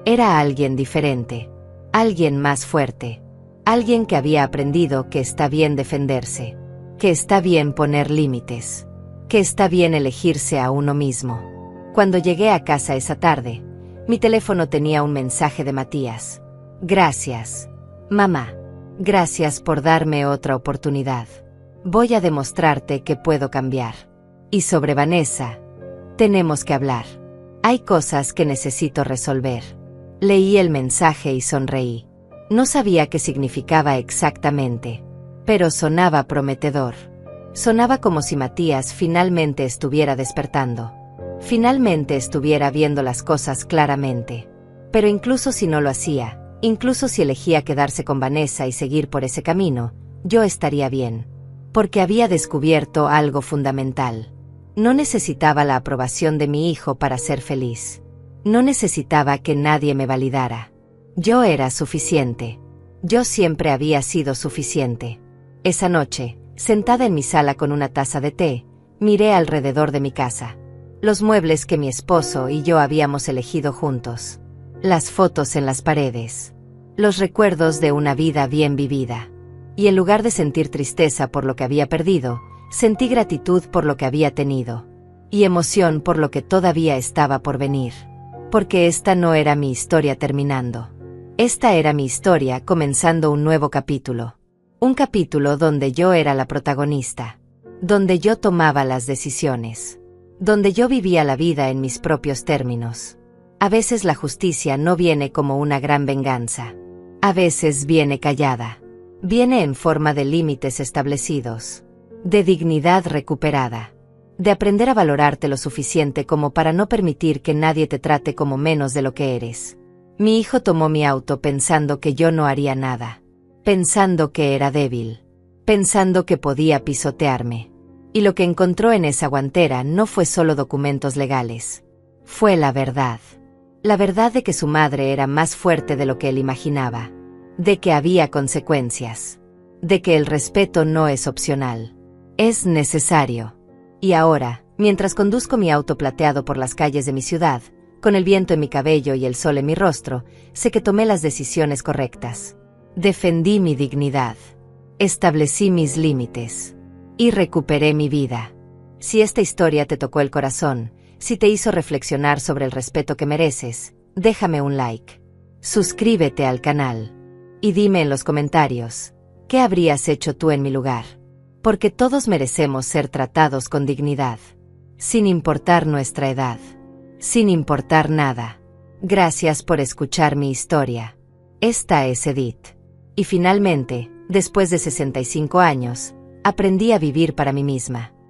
Era alguien diferente. Alguien más fuerte. Alguien que había aprendido que está bien defenderse. Que está bien poner límites. Que está bien elegirse a uno mismo. Cuando llegué a casa esa tarde, mi teléfono tenía un mensaje de Matías. Gracias, mamá. Gracias por darme otra oportunidad. Voy a demostrarte que puedo cambiar. Y sobre Vanessa, tenemos que hablar. Hay cosas que necesito resolver. Leí el mensaje y sonreí. No sabía qué significaba exactamente, pero sonaba prometedor. Sonaba como si Matías finalmente estuviera despertando. Finalmente estuviera viendo las cosas claramente. Pero incluso si no lo hacía, incluso si elegía quedarse con Vanessa y seguir por ese camino, yo estaría bien. Porque había descubierto algo fundamental. No necesitaba la aprobación de mi hijo para ser feliz. No necesitaba que nadie me validara. Yo era suficiente. Yo siempre había sido suficiente. Esa noche, sentada en mi sala con una taza de té, miré alrededor de mi casa. Los muebles que mi esposo y yo habíamos elegido juntos. Las fotos en las paredes. Los recuerdos de una vida bien vivida. Y en lugar de sentir tristeza por lo que había perdido, sentí gratitud por lo que había tenido. Y emoción por lo que todavía estaba por venir. Porque esta no era mi historia terminando. Esta era mi historia comenzando un nuevo capítulo. Un capítulo donde yo era la protagonista. Donde yo tomaba las decisiones. Donde yo vivía la vida en mis propios términos. A veces la justicia no viene como una gran venganza. A veces viene callada. Viene en forma de límites establecidos. De dignidad recuperada. De aprender a valorarte lo suficiente como para no permitir que nadie te trate como menos de lo que eres. Mi hijo tomó mi auto pensando que yo no haría nada. Pensando que era débil. Pensando que podía pisotearme. Y lo que encontró en esa guantera no fue solo documentos legales. Fue la verdad. La verdad de que su madre era más fuerte de lo que él imaginaba. De que había consecuencias. De que el respeto no es opcional. Es necesario. Y ahora, mientras conduzco mi auto plateado por las calles de mi ciudad, con el viento en mi cabello y el sol en mi rostro, sé que tomé las decisiones correctas. Defendí mi dignidad. Establecí mis límites. Y recuperé mi vida. Si esta historia te tocó el corazón, si te hizo reflexionar sobre el respeto que mereces, déjame un like. Suscríbete al canal. Y dime en los comentarios, ¿qué habrías hecho tú en mi lugar? Porque todos merecemos ser tratados con dignidad. Sin importar nuestra edad. Sin importar nada. Gracias por escuchar mi historia. Esta es Edith. Y finalmente, después de 65 años, aprendí a vivir para mí misma.